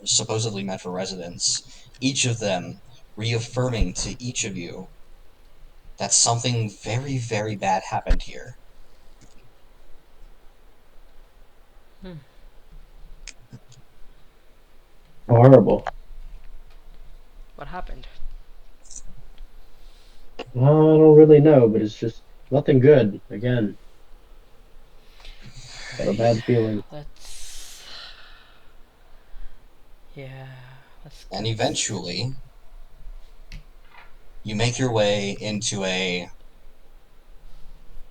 supposedly meant for residence. Each of them reaffirming to each of you that something very, very bad happened here. Hmm. Horrible. What happened? I don't really know, but it's just nothing good. Again, got a bad feeling. Let's. Yeah. Let's And get. eventually, you make your way into a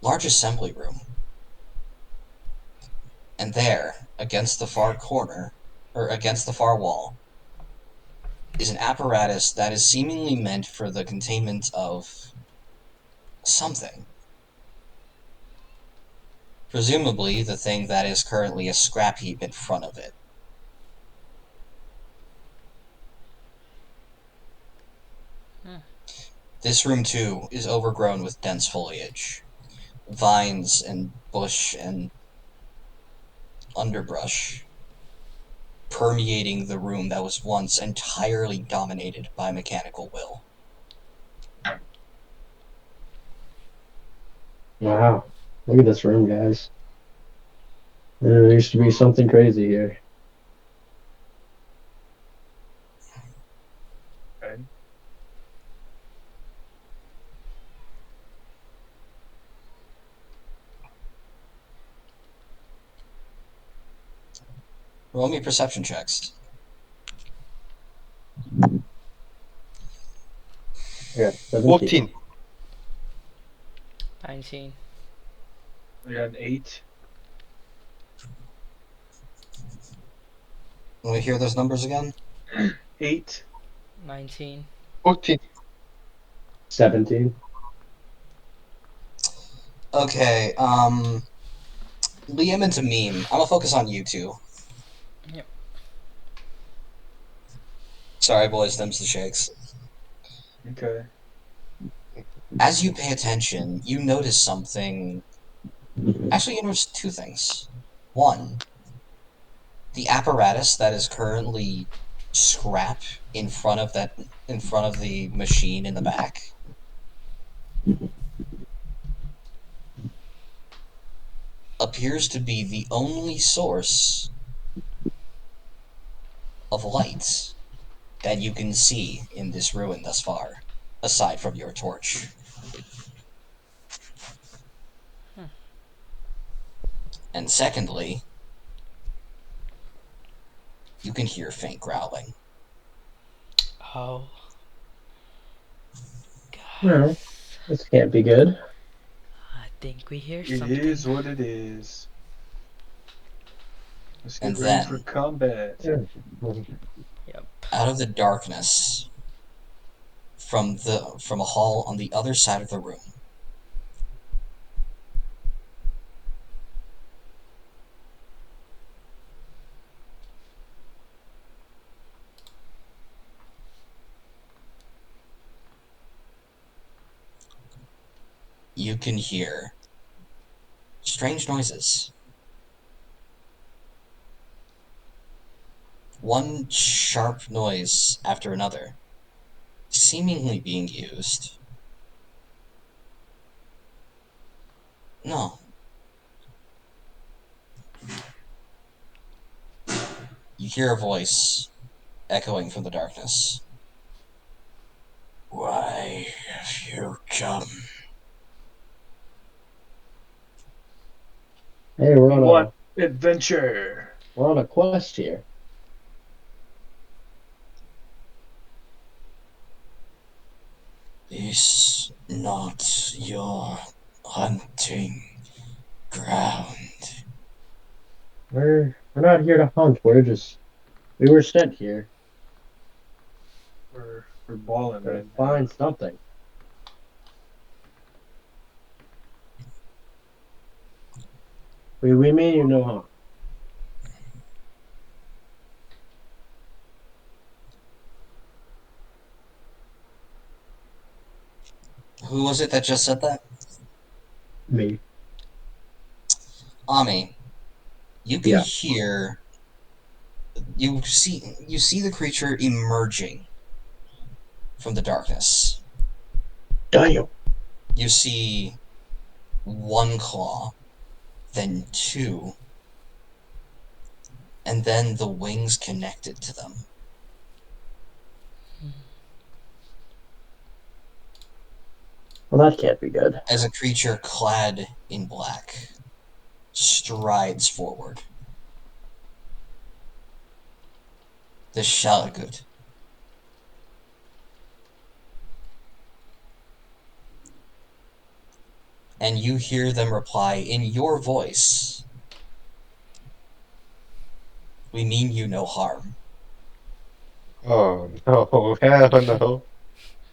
large assembly room. And there, against the far corner, or against the far wall, is an apparatus that is seemingly meant for the containment of something. Presumably the thing that is currently a scrap heap in front of it. Hmm. This room, too, is overgrown with dense foliage. Vines and bush and underbrush permeating the room that was once entirely dominated by mechanical will. Wow. Look at this room, guys. There used to be something crazy here. Okay. Roll me perception checks. Yeah, 17. 14. 19. I got an 8. Let me hear those numbers again. 8. 19. 14. 17. Okay, Liam into meme. I'm gonna focus on you two. Yep. Sorry, boys, them's the shakes. Okay. As you pay attention, you notice something. Actually, you notice two things. One, the apparatus that is currently scrap in front of the machine in the back appears to be the only source of light that you can see in this ruin thus far, aside from your torch. And secondly, you can hear faint growling. Oh, Well, guys, this can't be good. I think we hear It something. is what it is. Let's And get ready for then, combat. Yeah. Yep. out of the darkness, from a hall on the other side of the room, you can hear strange noises. One sharp noise after another, seemingly being used. No, you hear a voice echoing from the darkness. Why have you come? Hey, What adventure? we're on a quest here. Is not your hunting ground. We're not here to hunt. We were sent here We're balling to right now. find something. We mean you no harm. Who was it that just said that? Me. Ami, you can Yeah. hear you see the creature emerging from the darkness. Damn. You see one claw, then two, and then the wings connected to them. Well, that can't be good. As a creature clad in black strides forward. The Shalagut. And you hear them reply in your voice. We mean you no harm. Oh no, hell no.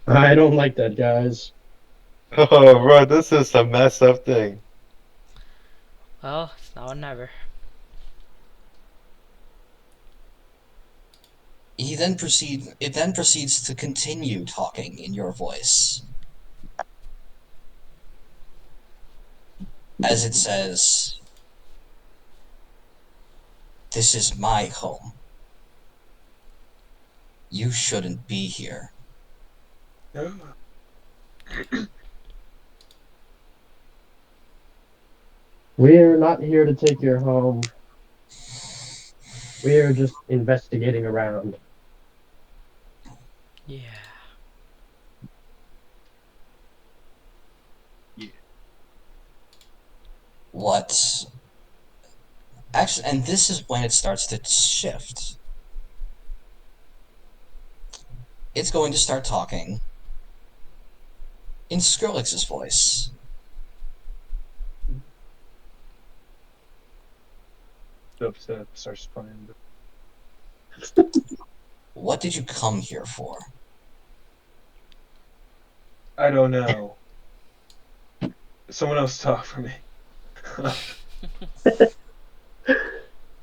I don't like that, guys. Oh, bro, this is a messed up thing. Well, it's now or never. It then proceeds to continue talking in your voice. As it says, "This is my home. You shouldn't be here." We're not here to take your home. We're just investigating around. Yeah. Yeah. What actually, and this is when it starts to shift. It's going to start talking in Skrillex's voice. Dubstep starts playing. What did you come here for? I don't know. Someone else talk for me.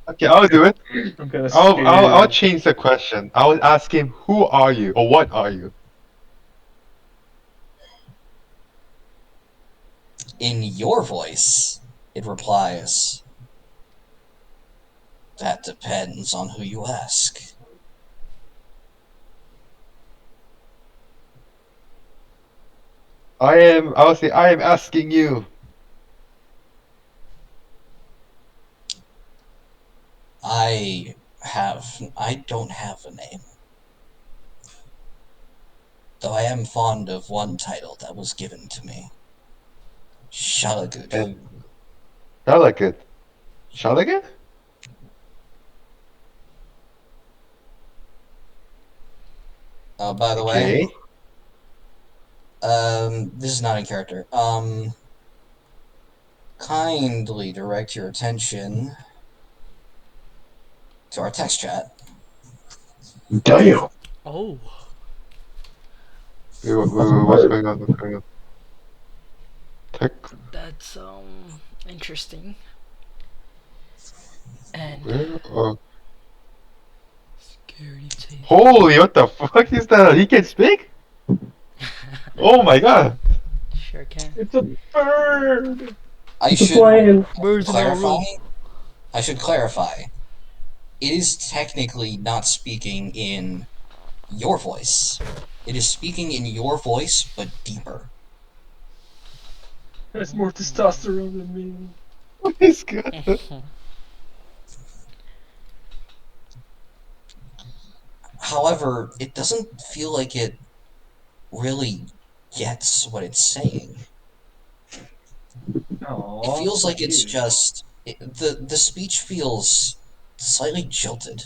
Okay, I'll do it. I'm kind of I'll scared. change the question. I would ask him, who are you or what are you? In your voice, it replies, "That depends on who you ask." I'll say I am asking you. I don't have a name. Though I am fond of one title that was given to me. Shalagud. And Shalagat. Shalagat? By the way, Okay. this is not in character. Kindly direct your attention to our text chat. Damn. Oh, What's going on? What's going on? Tech? that's interesting. And Where? scary tape. Holy, what the fuck is that? He can speak? Oh my god. Sure can. It's a bird. I It's a should plane. Birds in our clarify. room. I should clarify. It is technically not speaking in your voice. It is speaking in your voice, but deeper. Has more testosterone than me. What is good? However, it doesn't feel like it really gets what it's saying. It Aww, feels so like it's cute. just the speech feels slightly jilted.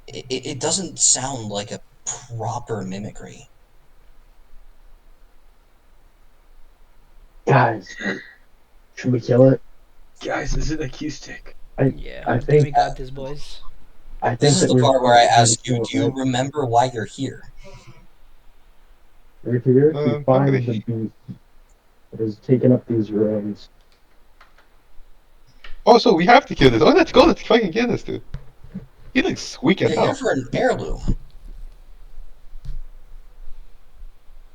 It doesn't sound like a proper mimicry. Guys, should we kill it? Guys, is it acoustic? Yeah, I I think we think got this, boys. I This think is that the we're part where I going to ask you, kill do you it. remember why you're here? We're here to I'm gonna. find the beast that has taken up these rooms. Also, we have to kill this. Oh, let's go. Let's fucking kill this dude. He looks weak as You're here hell. for an heirloom.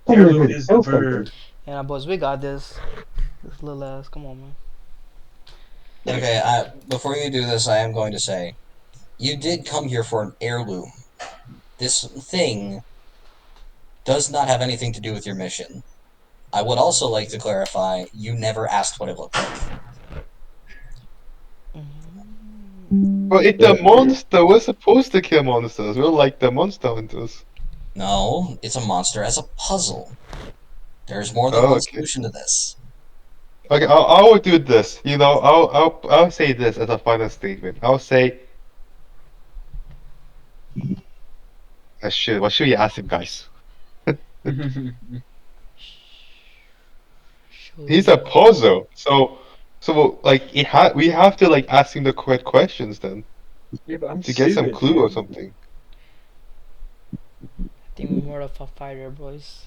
I'm Heirloom here to is the kill something. bird. Yeah, boys, we got this. This little ass. Come on, man. Okay, before you do this, I am going to say, you did come here for an heirloom. This thing does not have anything to do with your mission. I would also like to clarify, you never asked what it looked like. But it's a monster. We're supposed to kill monsters. We're like the monster hunters. No, it's a monster as a puzzle. There's more than Oh, one okay. solution to this. Okay, I'll do this. You know, I'll say this as a final statement. I'll say, what should we ask him, guys? He's a Show. puzzle. So like we have to like ask him the correct questions then Yeah, but I'm to get some stupid, clue or man. something. I think we're more of a fighter, boys.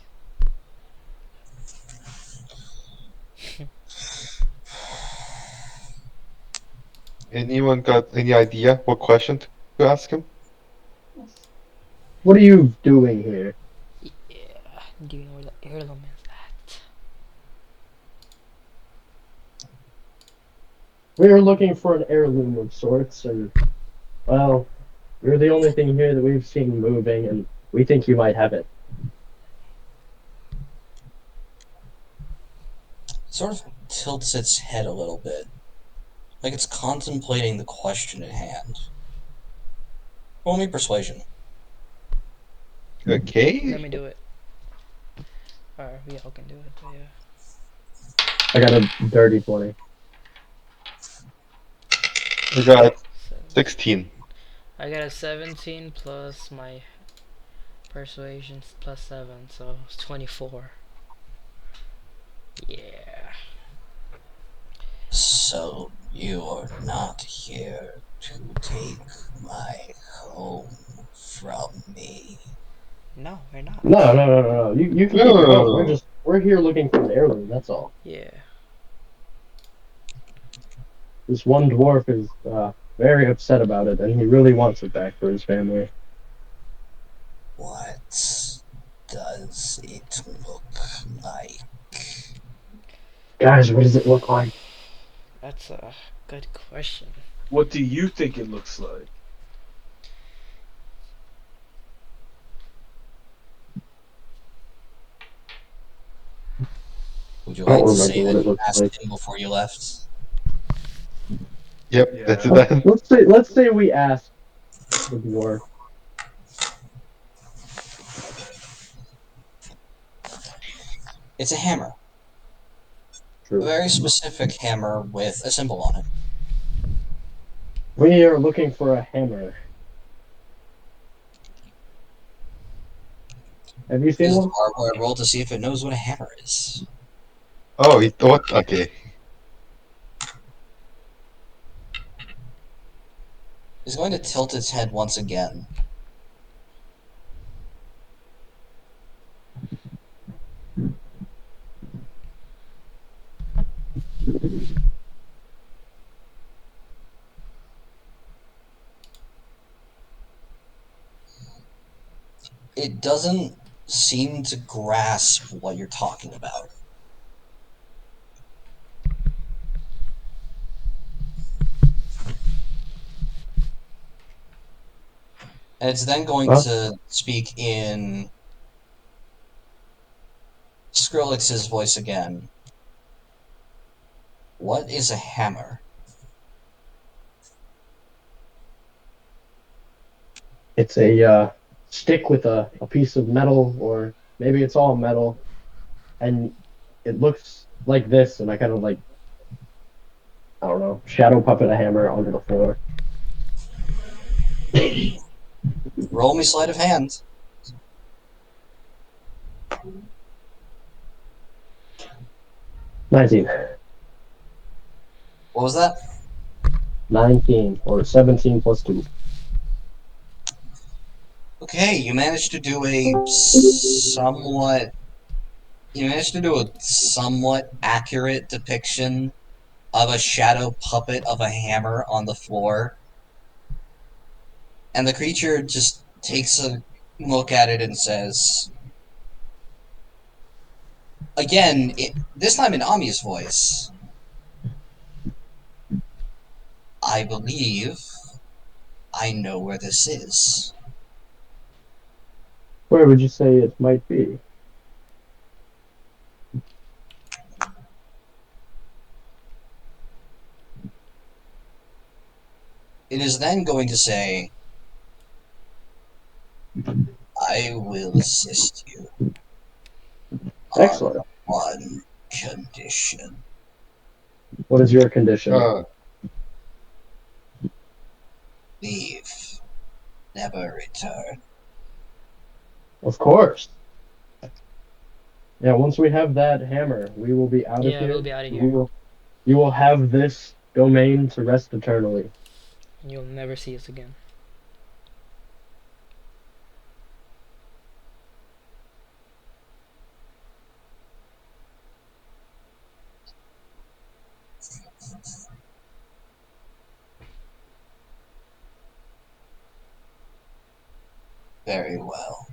Anyone got any idea what question to ask him? What are you doing here? Yeah. Do you know where the heirloom is at? We're looking for an heirloom of sorts, and well, you're the only thing here that we've seen moving, and we think you might have it. It sort of tilts its head a little bit, like it's contemplating the question at hand. Roll me persuasion. Let Okay. me do it. Or we all can do it. But yeah. I got a dirty 20. We got Seven. 16. I got a 17 plus my persuasion plus 7, so it's 24. Yeah. So you are not here to take my home from me. No, we're not. No. You can keep your home. Oh. we're here looking for an heirloom. That's all. Yeah. This one dwarf is very upset about it, and he really wants it back for his family. What does it look like? Guys, what does it look like? That's a good question. What do you think it looks like? Would you I don't like to remember say what that it you looks asked like. him before you left? Yep, that's Yeah. that. Let's say we ask the dwarf. It's a hammer. A True. very specific hammer with a symbol on it. We are looking for a hammer. Have you seen This is one? the part where I roll to see if it knows what a hammer is. Oh, he thought. Okay. It's going to tilt its head once again. It doesn't seem to grasp what you're talking about. And it's then going Huh? to speak in Skrillex's voice again. What is a hammer? It's a stick with a piece of metal, or maybe it's all metal, and it looks like this, and I kind of like, I don't know, shadow puppet a hammer onto the floor. Roll me sleight of hand. 19. What was that? 19, or 17 plus 2. Okay, you managed to do a somewhat accurate depiction of a shadow puppet of a hammer on the floor. And the creature just takes a look at it and says, again, this time in Ami's voice, I believe I know where this is. Where would you say it might be? It is then going to say, I will assist you on Excellent. one condition. What is your condition? Leave. Never return. Of course. Yeah, once we have that hammer, we will be out of Yeah, we'll here. be out of here. You will have this domain to rest eternally. And you'll never see us again. Very well.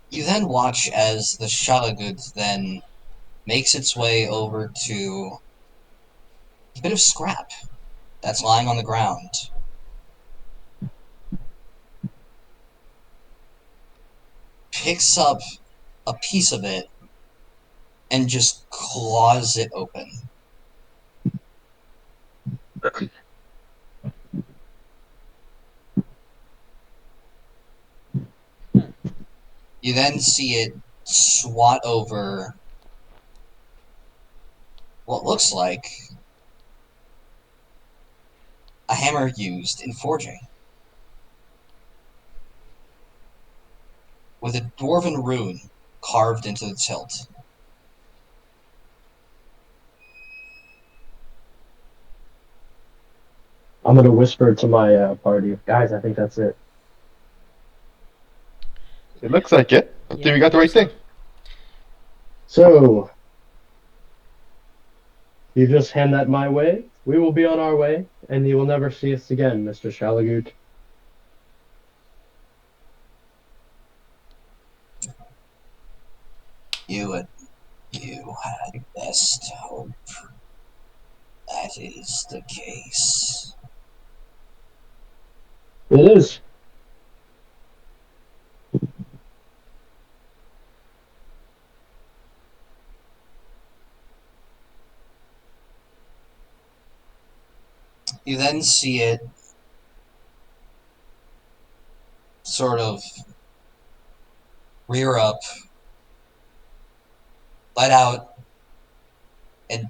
You then watch as the Shadowgood then makes its way over to a bit of scrap that's lying on the ground. Picks up a piece of it and just claws it open. You then see it swat over what looks like a hammer used in forging, with a dwarven rune carved into the tilt. I'm gonna whisper to my party, guys. I think that's it. It looks like it. I think Yeah, we got the I right think thing. So, you just hand that my way. We will be on our way, and you will never see us again, Mr. Shalagoot. You you had best hope that is the case. It is. You then see it sort of rear up, let out an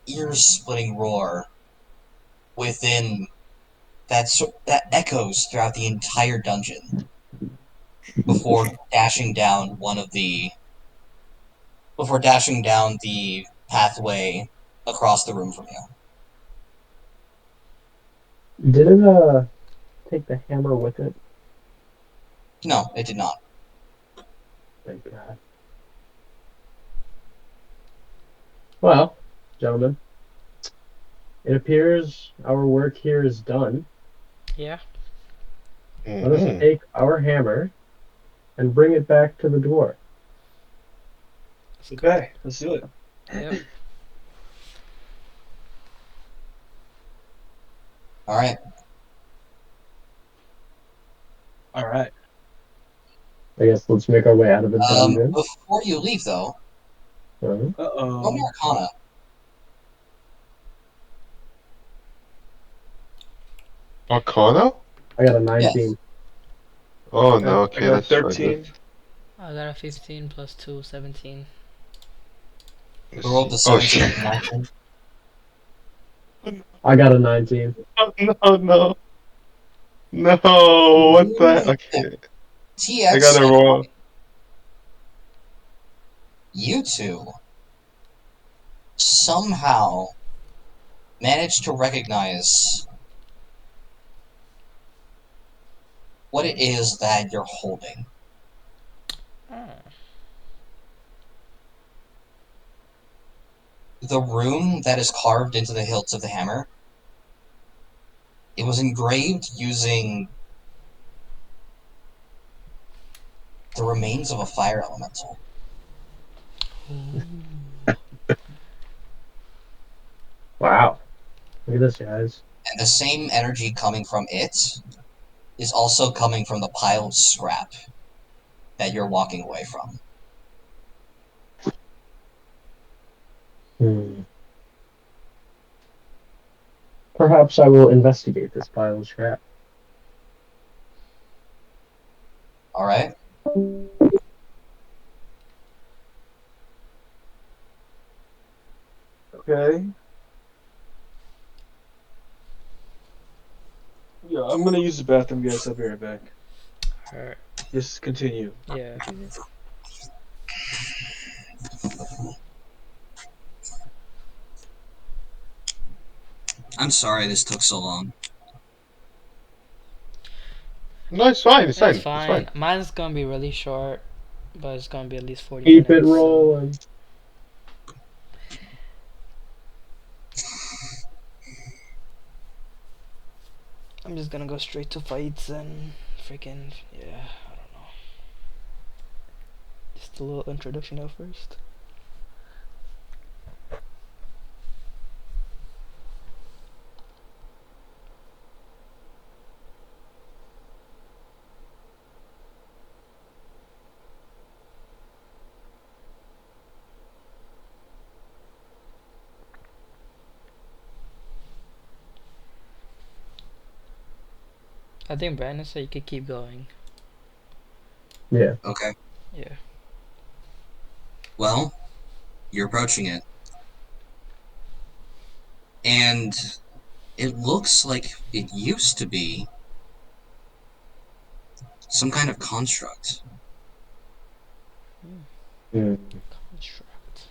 ear-splitting roar within that echoes throughout the entire dungeon before dashing down the pathway across the room from you. Did it take the hammer with it? No, it did not. Thank God. Well, gentlemen, it appears our work here is done. yeah. Let us Mhm. take our hammer and bring it back to the dwarf. Okay, let's do it. Yep. All right. All right. I guess let's make our way out of the dungeon. Before you leave, though, Uh-huh. roll me Uh-oh. Arcana. Arcana? I got a Yes. 19. Oh I, no, I okay, got let's try 13. this. I got a 15 plus 2, 17. Let's Who rolled see. the Oh 17 shit. and 19? I got a 19. Oh, no, no. No, what the? Okay. I got TX a and roll. you two somehow managed to recognize what it is that you're holding. Oh. The rune that is carved into the hilts of the hammer, it was engraved using the remains of a fire elemental. Wow. Look at this, guys. And the same energy coming from it is also coming from the pile of scrap that you're walking away from. Hmm. Perhaps I will investigate this pile of scrap. All right? Okay. Yeah, I'm gonna use the bathroom, guys. I'll be right back. Alright. Just continue. Yeah. Continue. I'm sorry this took so long. No, it's fine, it's It's fine, it's fine. fine. Mine's gonna be really short, but it's gonna be at least 40 Keep it minutes. So rolling. I'm just gonna go straight to fights and freaking, yeah, I don't know. Just a little introduction at first. I think Brandon said you could keep going. Yeah. Okay. Yeah. Well, you're approaching it. And it looks like it used to be some kind of construct. Hmm. Construct.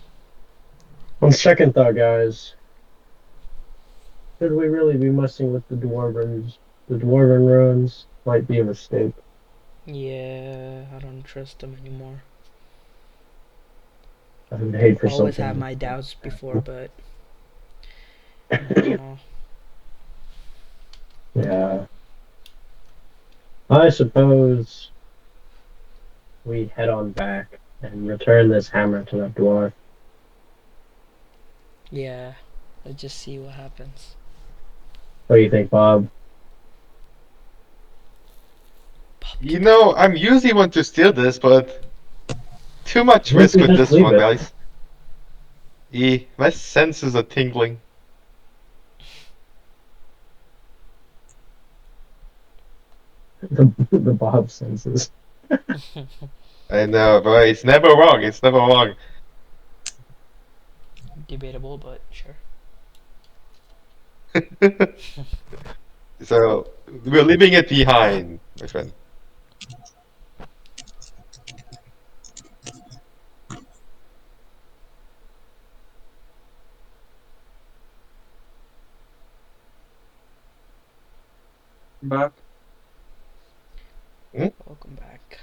On second thought, guys, should we really be messing with the dwarven ruins? Might be a mistake. Yeah, I don't trust them anymore. I would hate for Always have something. my doubts before, but no. Yeah. I suppose we head on back and return this hammer to the dwarf. Yeah, let's just see what happens. What do you think, Bob? You know, I'm usually one to steal this, but too much What if risk we with just this leave one, it? guys. My senses are tingling. The Bob senses. I know, but it's never wrong. It's never wrong. Debatable, but sure. So we're leaving it behind, my friend. Back. Welcome back.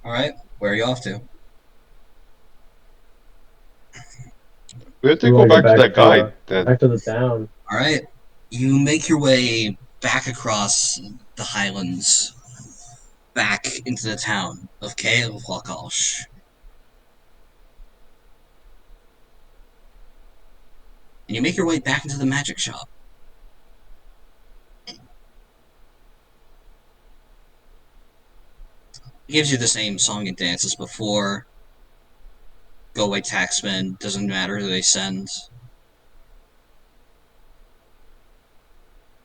All right, where are you off to? We have We to go want to go back to back that to guide then. back to the town. All right, you make your way back across the highlands, back into the town of Kael'Walkalsh. And you make your way back into the magic shop. It gives you the same song and dance as before. Go away taxman, doesn't matter who they send.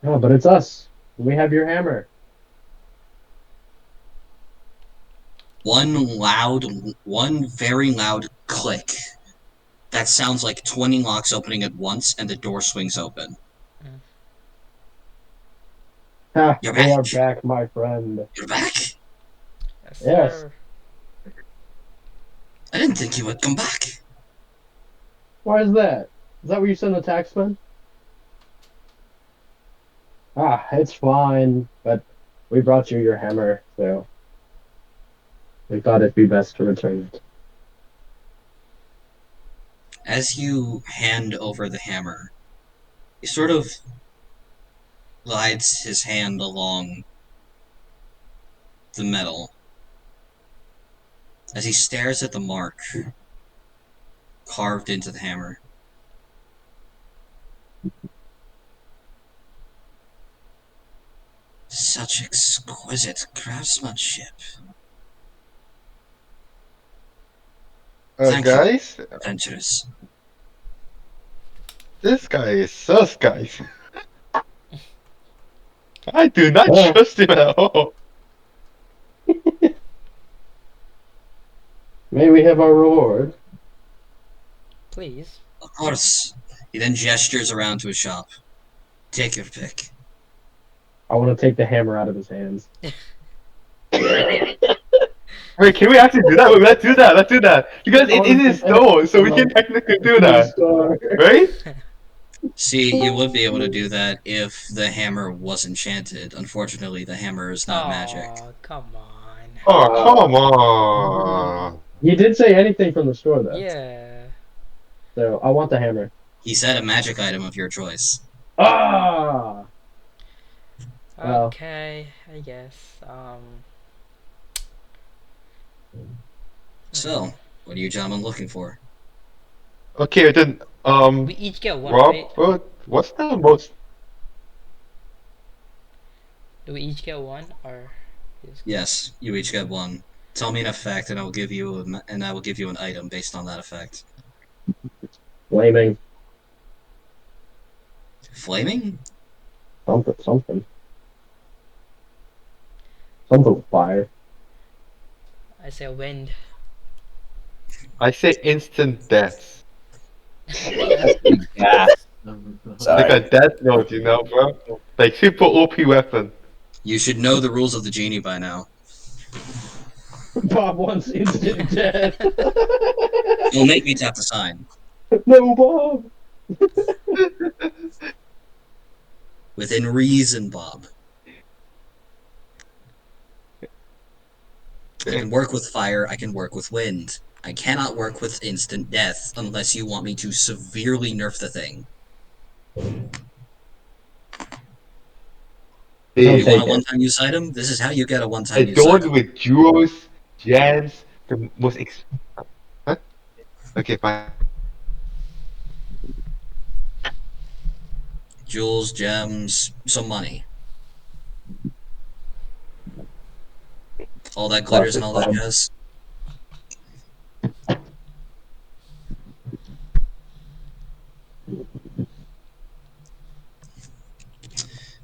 Oh, but it's us. We have your hammer. One very loud click. That sounds like 20 locks opening at once, and the door swings open. Ha! You're We back. are back, my friend. You're back? Yes, Yes. sir. I didn't think you would come back. Why is that? Is that where you send the taxman? Ah, it's fine, but we brought you your hammer, so we thought it'd be best to return it. As you hand over the hammer, he sort of glides his hand along the metal as he stares at the mark carved into the hammer. Such exquisite craftsmanship. Thank you, Guys, adventurers. this guy is sus, guys. I do not Ah. trust him at all. May we have our reward? Please. Of course. He then gestures around to his shop. Take your pick. I want to take the hammer out of his hands. Wait, can we actually do that? Wait, let's do that. Let's do that. Because it is stone, so we can technically do that, right? See, you would be able to do that if the hammer was enchanted. Unfortunately, the hammer is not magic. Oh, come on. Oh, come on. You did say anything from the store, though. Yeah. So I want the hammer. He said a magic item of your choice. Ah! Well. Okay, I guess. So, what are you gentlemen looking for? Okay, then, We each get one, right? Robert, what's the most? Do we each get one, or? Yes, you each get one. Tell me an effect, and I will give you an item based on that effect. Flaming. Flaming? Something. Something with fire. I say wind. I say instant death. Yeah. Like a Sorry. death note, you know, bro? Like super OP weapon. You should know the rules of the genie by now. Bob wants instant death. You'll make me tap the sign. No, Bob. Within reason, Bob. I can work with fire, I can work with wind. I cannot work with instant death unless you want me to severely nerf the thing. He'll You want a take it. one-time use item? This is how you get a one-time use Adorned item. with jewels, gems, the most huh? Okay, fine. Jewels, gems, some money. All that glitters and Classic all that Bob. jazz.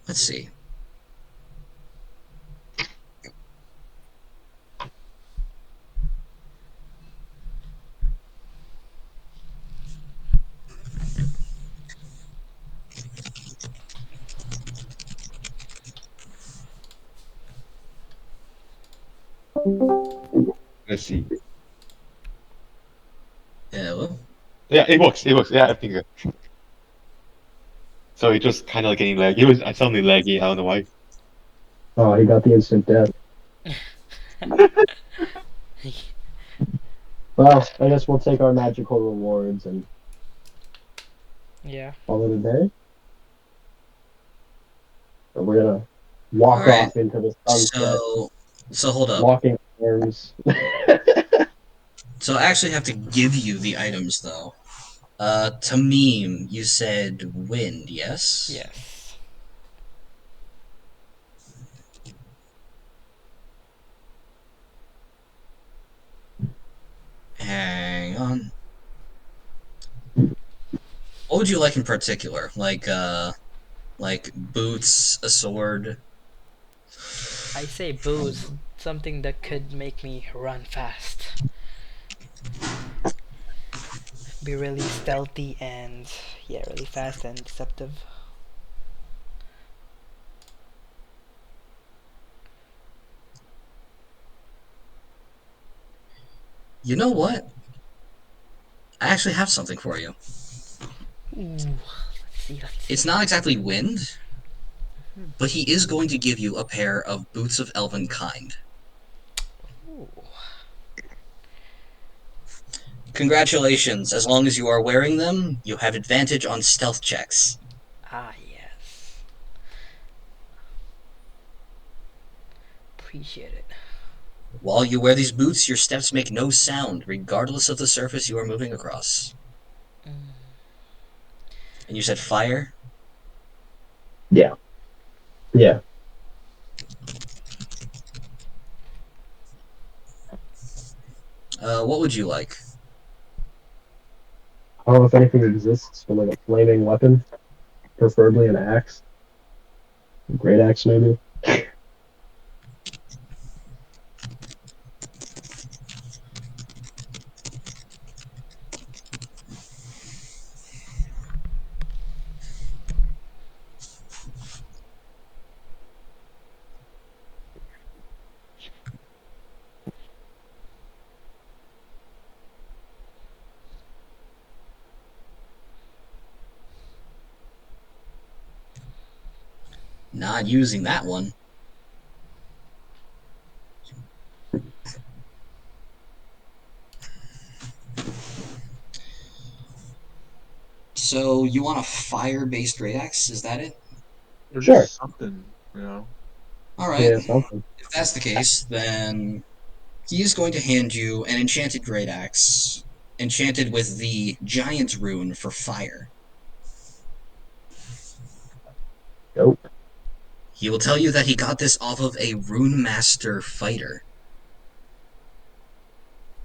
Let's see. Let's see. Hello? Yeah, it works. It works. Yeah, I think. So it just kind of getting laggy. It was suddenly laggy. I don't know why. Oh, he got the instant death. Well, I guess we'll take our magical rewards and Yeah. call it a day. And we're gonna walk Alright, off into the sunset, so hold up. locking arms. So I actually have to give you the items, though. Tamim, you said wind, yes? Yes. Hang on. What would you like in particular? Like boots, a sword? I say booze, something that could make me run fast. Be really stealthy and, yeah, really fast and deceptive. You know what? I actually have something for you. Ooh, let's see, let's see. It's not exactly wind, but he is going to give you a pair of boots of elven kind. Ooh. Congratulations, as long as you are wearing them, you have advantage on stealth checks. Ah, yes. Appreciate it. While you wear these boots, your steps make no sound, regardless of the surface you are moving across. Mm. And you said fire? Yeah, yeah. What would you like? I don't know if anything exists for like a flaming weapon, preferably an axe, a great axe maybe. Not using that one. So, you want a fire-based great axe? Is that it? Or Sure. just something, you know. Alright. Yeah, something. If that's the case, then he is going to hand you an enchanted great axe, enchanted with the giant rune for fire. Dope. He will tell you that he got this off of a rune master fighter.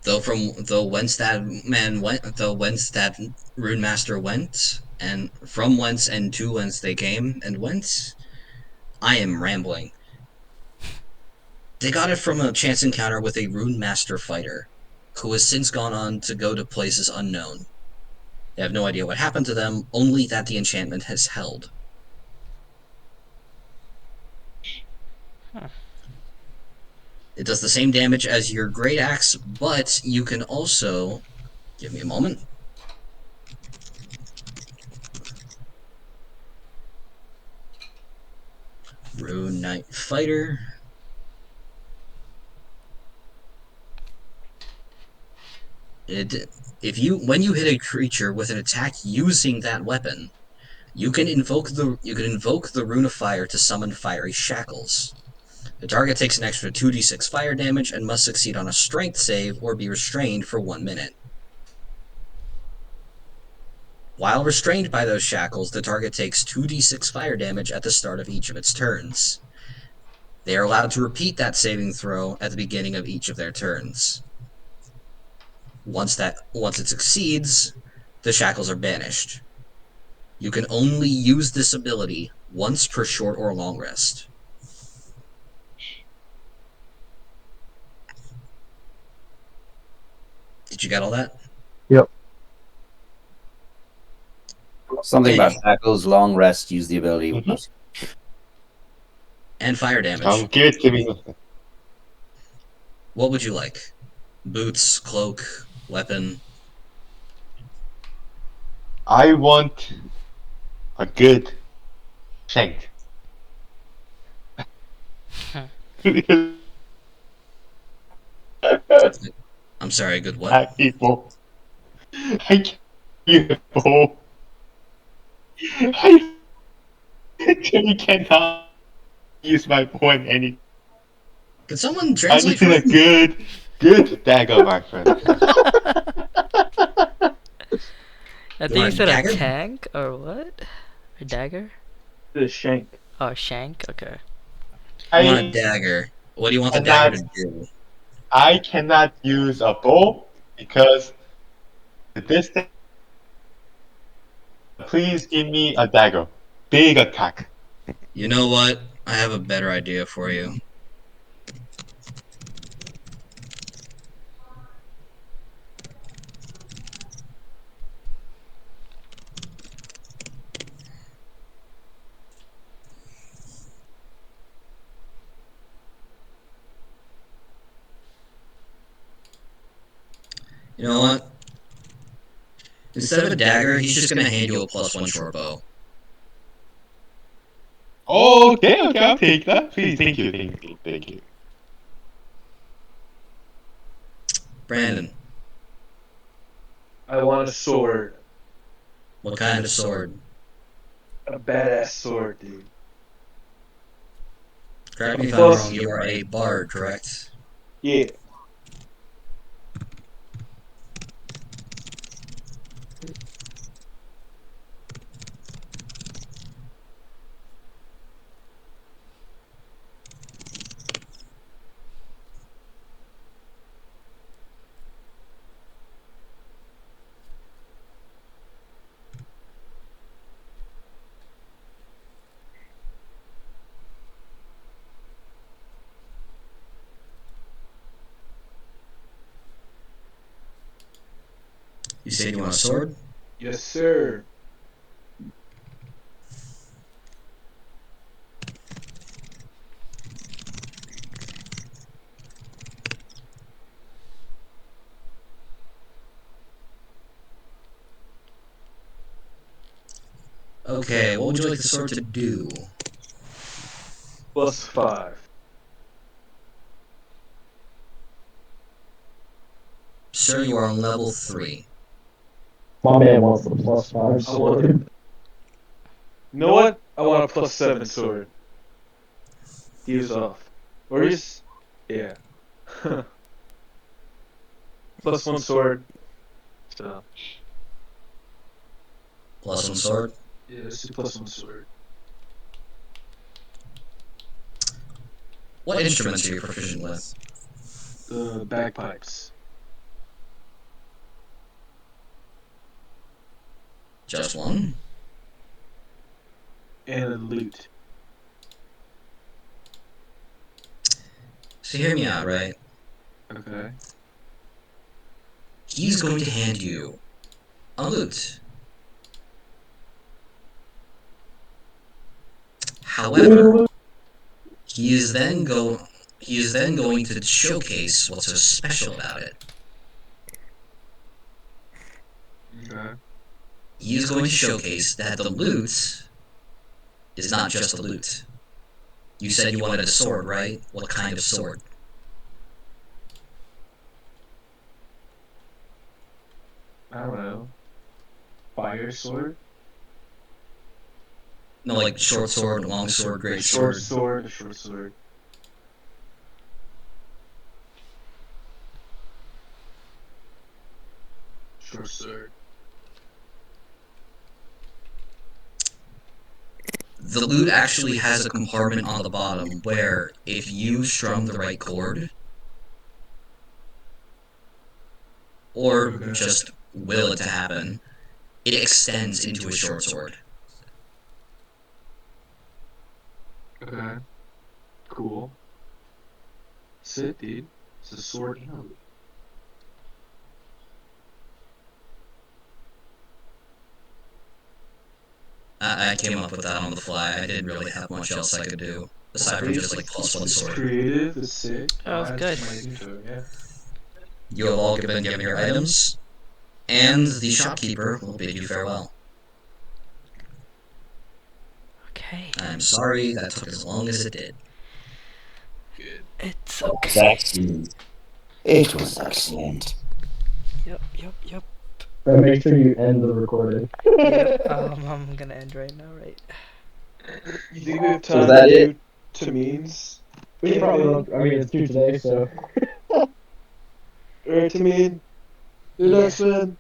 Though whence that man went, though whence that rune master went, and from whence and to whence they came and went, I am rambling. They got it from a chance encounter with a rune master fighter, who has since gone on to go to places unknown. They have no idea what happened to them, only that the enchantment has held. Huh. It does the same damage as your great axe, but you can also give me a moment. Rune Knight Fighter. When you hit a creature with an attack using that weapon, you can invoke the Rune of Fire to summon fiery shackles. The target takes an extra 2d6 fire damage and must succeed on a strength save or be restrained for 1 minute. While restrained by those shackles, the target takes 2d6 fire damage at the start of each of its turns. They are allowed to repeat that saving throw at the beginning of each of their turns. Once it succeeds, the shackles are banished. You can only use this ability once per short or long rest. Did you get all that? Yep. Something about Okay. shackles, long rest, use the ability. Mhm. And fire damage. Sounds good to me. What would you like? Boots, cloak, weapon? I want a good shank. Because I'm sorry, good what? attack people. I can't use a bow. I literally cannot use my bow in any. Can someone I translate need for a me? good dagger, my friend. I You think you want a said a dagger? tank or what? A dagger? The shank. Oh, shank. Okay. You want a I dagger. What do you want the dagger cannot to do? I cannot use a bow because the distance. Please give me a dagger. Big attack. You know what? I have a better idea for you. You know what? Instead of a dagger, he's just gonna hand you a +1 short bow. Okay, I'll take that. Please, thank you. Brandon, I want a sword. what kind of sword? A badass sword, dude. Correct A me if I'm plus. wrong, you are a bard, correct? Yeah. You said you want a sword? Yes, sir. Okay, what would you like the sword to do? +5. Sir, you are on level 3. My man wants the +5 I want the. sword. You know what? I want a +7 sword. He was off. Or he's. Yeah. +1 sword. So. +1 sword? Yeah, let's do +1 sword. What instruments are you proficient with? The bagpipes. Just one? And a lute. So hear me out, right? Okay. He's going to hand you a lute. However, he is then go he is then going to showcase what's so special about it. Okay. He is going to showcase that the lute is not just a lute. You said you wanted a sword, right? What kind of sword? I don't know. Fire sword? No, like short sword, long sword, great Short sword. sword, short sword. Short sword. The lute actually has a compartment on the bottom where, if you strum the right chord, or Okay. just will it to happen, it extends into a short sword. Okay. Cool. Sit, dude. It's a sword and a lute. I came up with that on the fly. I didn't really have much else I could do aside from just like plus one It's sword. creative, it's sick. That I'll was add good. some money into it, yeah. You have all been given your items, and the shopkeeper will bid you farewell. Okay. I'm sorry that took as long as it did. Good. It's It was okay. excellent. It was excellent. Yep. But make sure you end the recording. Yep. I'm gonna end right now, right? You think we have So is time that to it? do Tameen's We probably campaign? don't. I mean, it's due today, so. Alright, Tameen. You're Yeah. next, man.